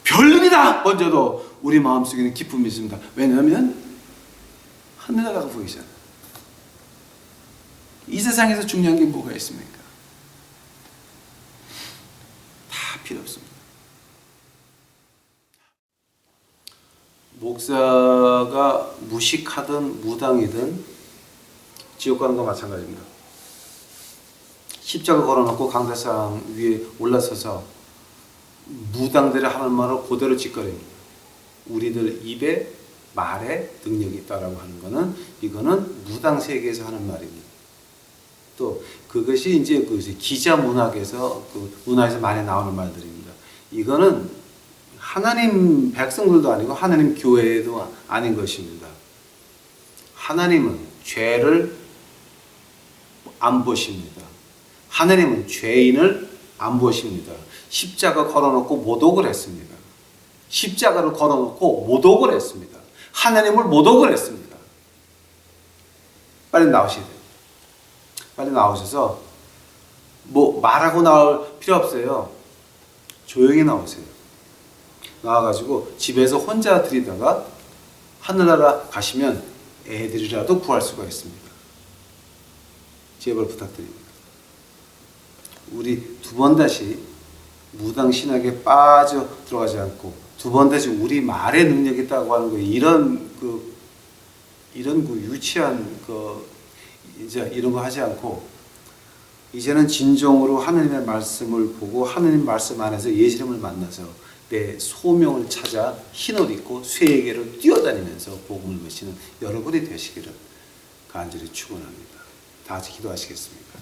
별일이다 번져도 우리 마음속에는 기쁨이 있습니다. 왜냐하면 하늘나라가 보이잖아요. 이 세상에서 중요한 게 뭐가 있습니까? 다 필요 없습니다. 목사가 무식하든 무당이든 지옥 가는 거 마찬가지입니다. 십자가 걸어놓고 강대상 위에 올라서서 무당들이 하는 말을 그대로 짓거립니다. 우리들 입에 말에 능력이 있다라고 하는 거는 이거는 무당 세계에서 하는 말입니다. 또 그것이 이제 기자 문학에서 문화에서 많이 나오는 말들입니다. 이거는 하나님 백성들도 아니고 하나님 교회도 아닌 것입니다. 하나님은 죄를 안 보십니다. 하나님은 죄인을 안 보십니다. 십자가 걸어놓고 모독을 했습니다. 십자가를 걸어놓고 모독을 했습니다. 하나님을 모독을 했습니다. 빨리 나오셔야 돼요. 빨리 나오셔서 뭐 말하고 나올 필요 없어요. 조용히 나오세요. 나와가지고 집에서 혼자 드리다가 하늘나라 가시면 애들이라도 구할 수가 있습니다. 제발 부탁드립니다. 우리 두 번 다시 무당 신학에 빠져 들어가지 않고 두 번 다시 우리 말의 능력이 있다고 하는 거 이런 이런 그 유치한 그 이제 이런 거 하지 않고 이제는 진정으로 하나님의 말씀을 보고 하나님 말씀 안에서 예수님을 만나서 내 소명을 찾아 흰옷 입고 쇠에게로 뛰어다니면서 복음을 외치는 여러분이 되시기를 간절히 축원합니다. 다 같이 기도하시겠습니까?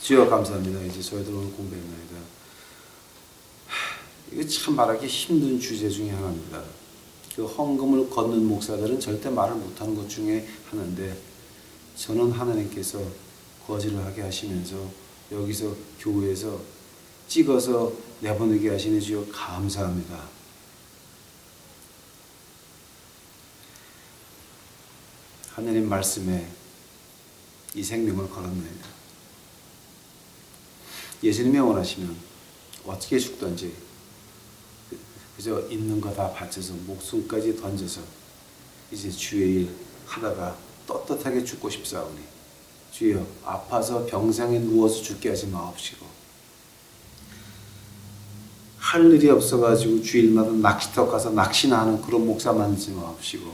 주여 감사합니다. 이제 저희들 오늘 공부했나이다. 이거 참 말하기 힘든 주제 중에 하나입니다. 그 헌금을 걷는 목사들은 절대 말을 못하는 것 중에 하나인데 저는 하나님께서 거지를 하게 하시면서 여기서 교회에서 찍어서 내보내게 하시는 주여 감사합니다. 하나님 말씀에 이 생명을 걸었나이다. 예수님이 원하시면 어떻게 죽든지 그저 있는 거 다 바쳐서 목숨까지 던져서 이제 주의 일 하다가 떳떳하게 죽고 싶사오니 주여 아파서 병상에 누워서 죽게 하지 마옵시고 할 일이 없어가지고 주일마다 낚시터 가서 낚시나 하는 그런 목사 만들지 마옵시고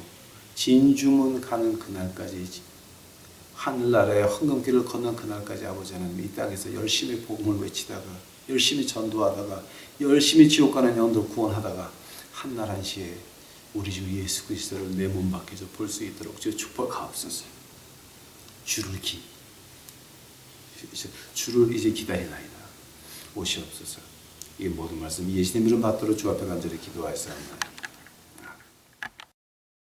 진주문 가는 그날까지 하늘나라의 헌금길을 걷는 그날까지 아버지 하나님 이 땅에서 열심히 복음을 외치다가 열심히 전도하다가 열심히 지옥 가는 영들 구원하다가 한날 한시에 우리 주 예수 그리스도를 내 몸 밖에서 볼 수 있도록 주 축복하옵소서. 주를 이제 기다리나이다. 오시옵소서. 이 모든 말씀 예수님 이름 받들어 주 앞에 간절히 기도하였사옵나이다.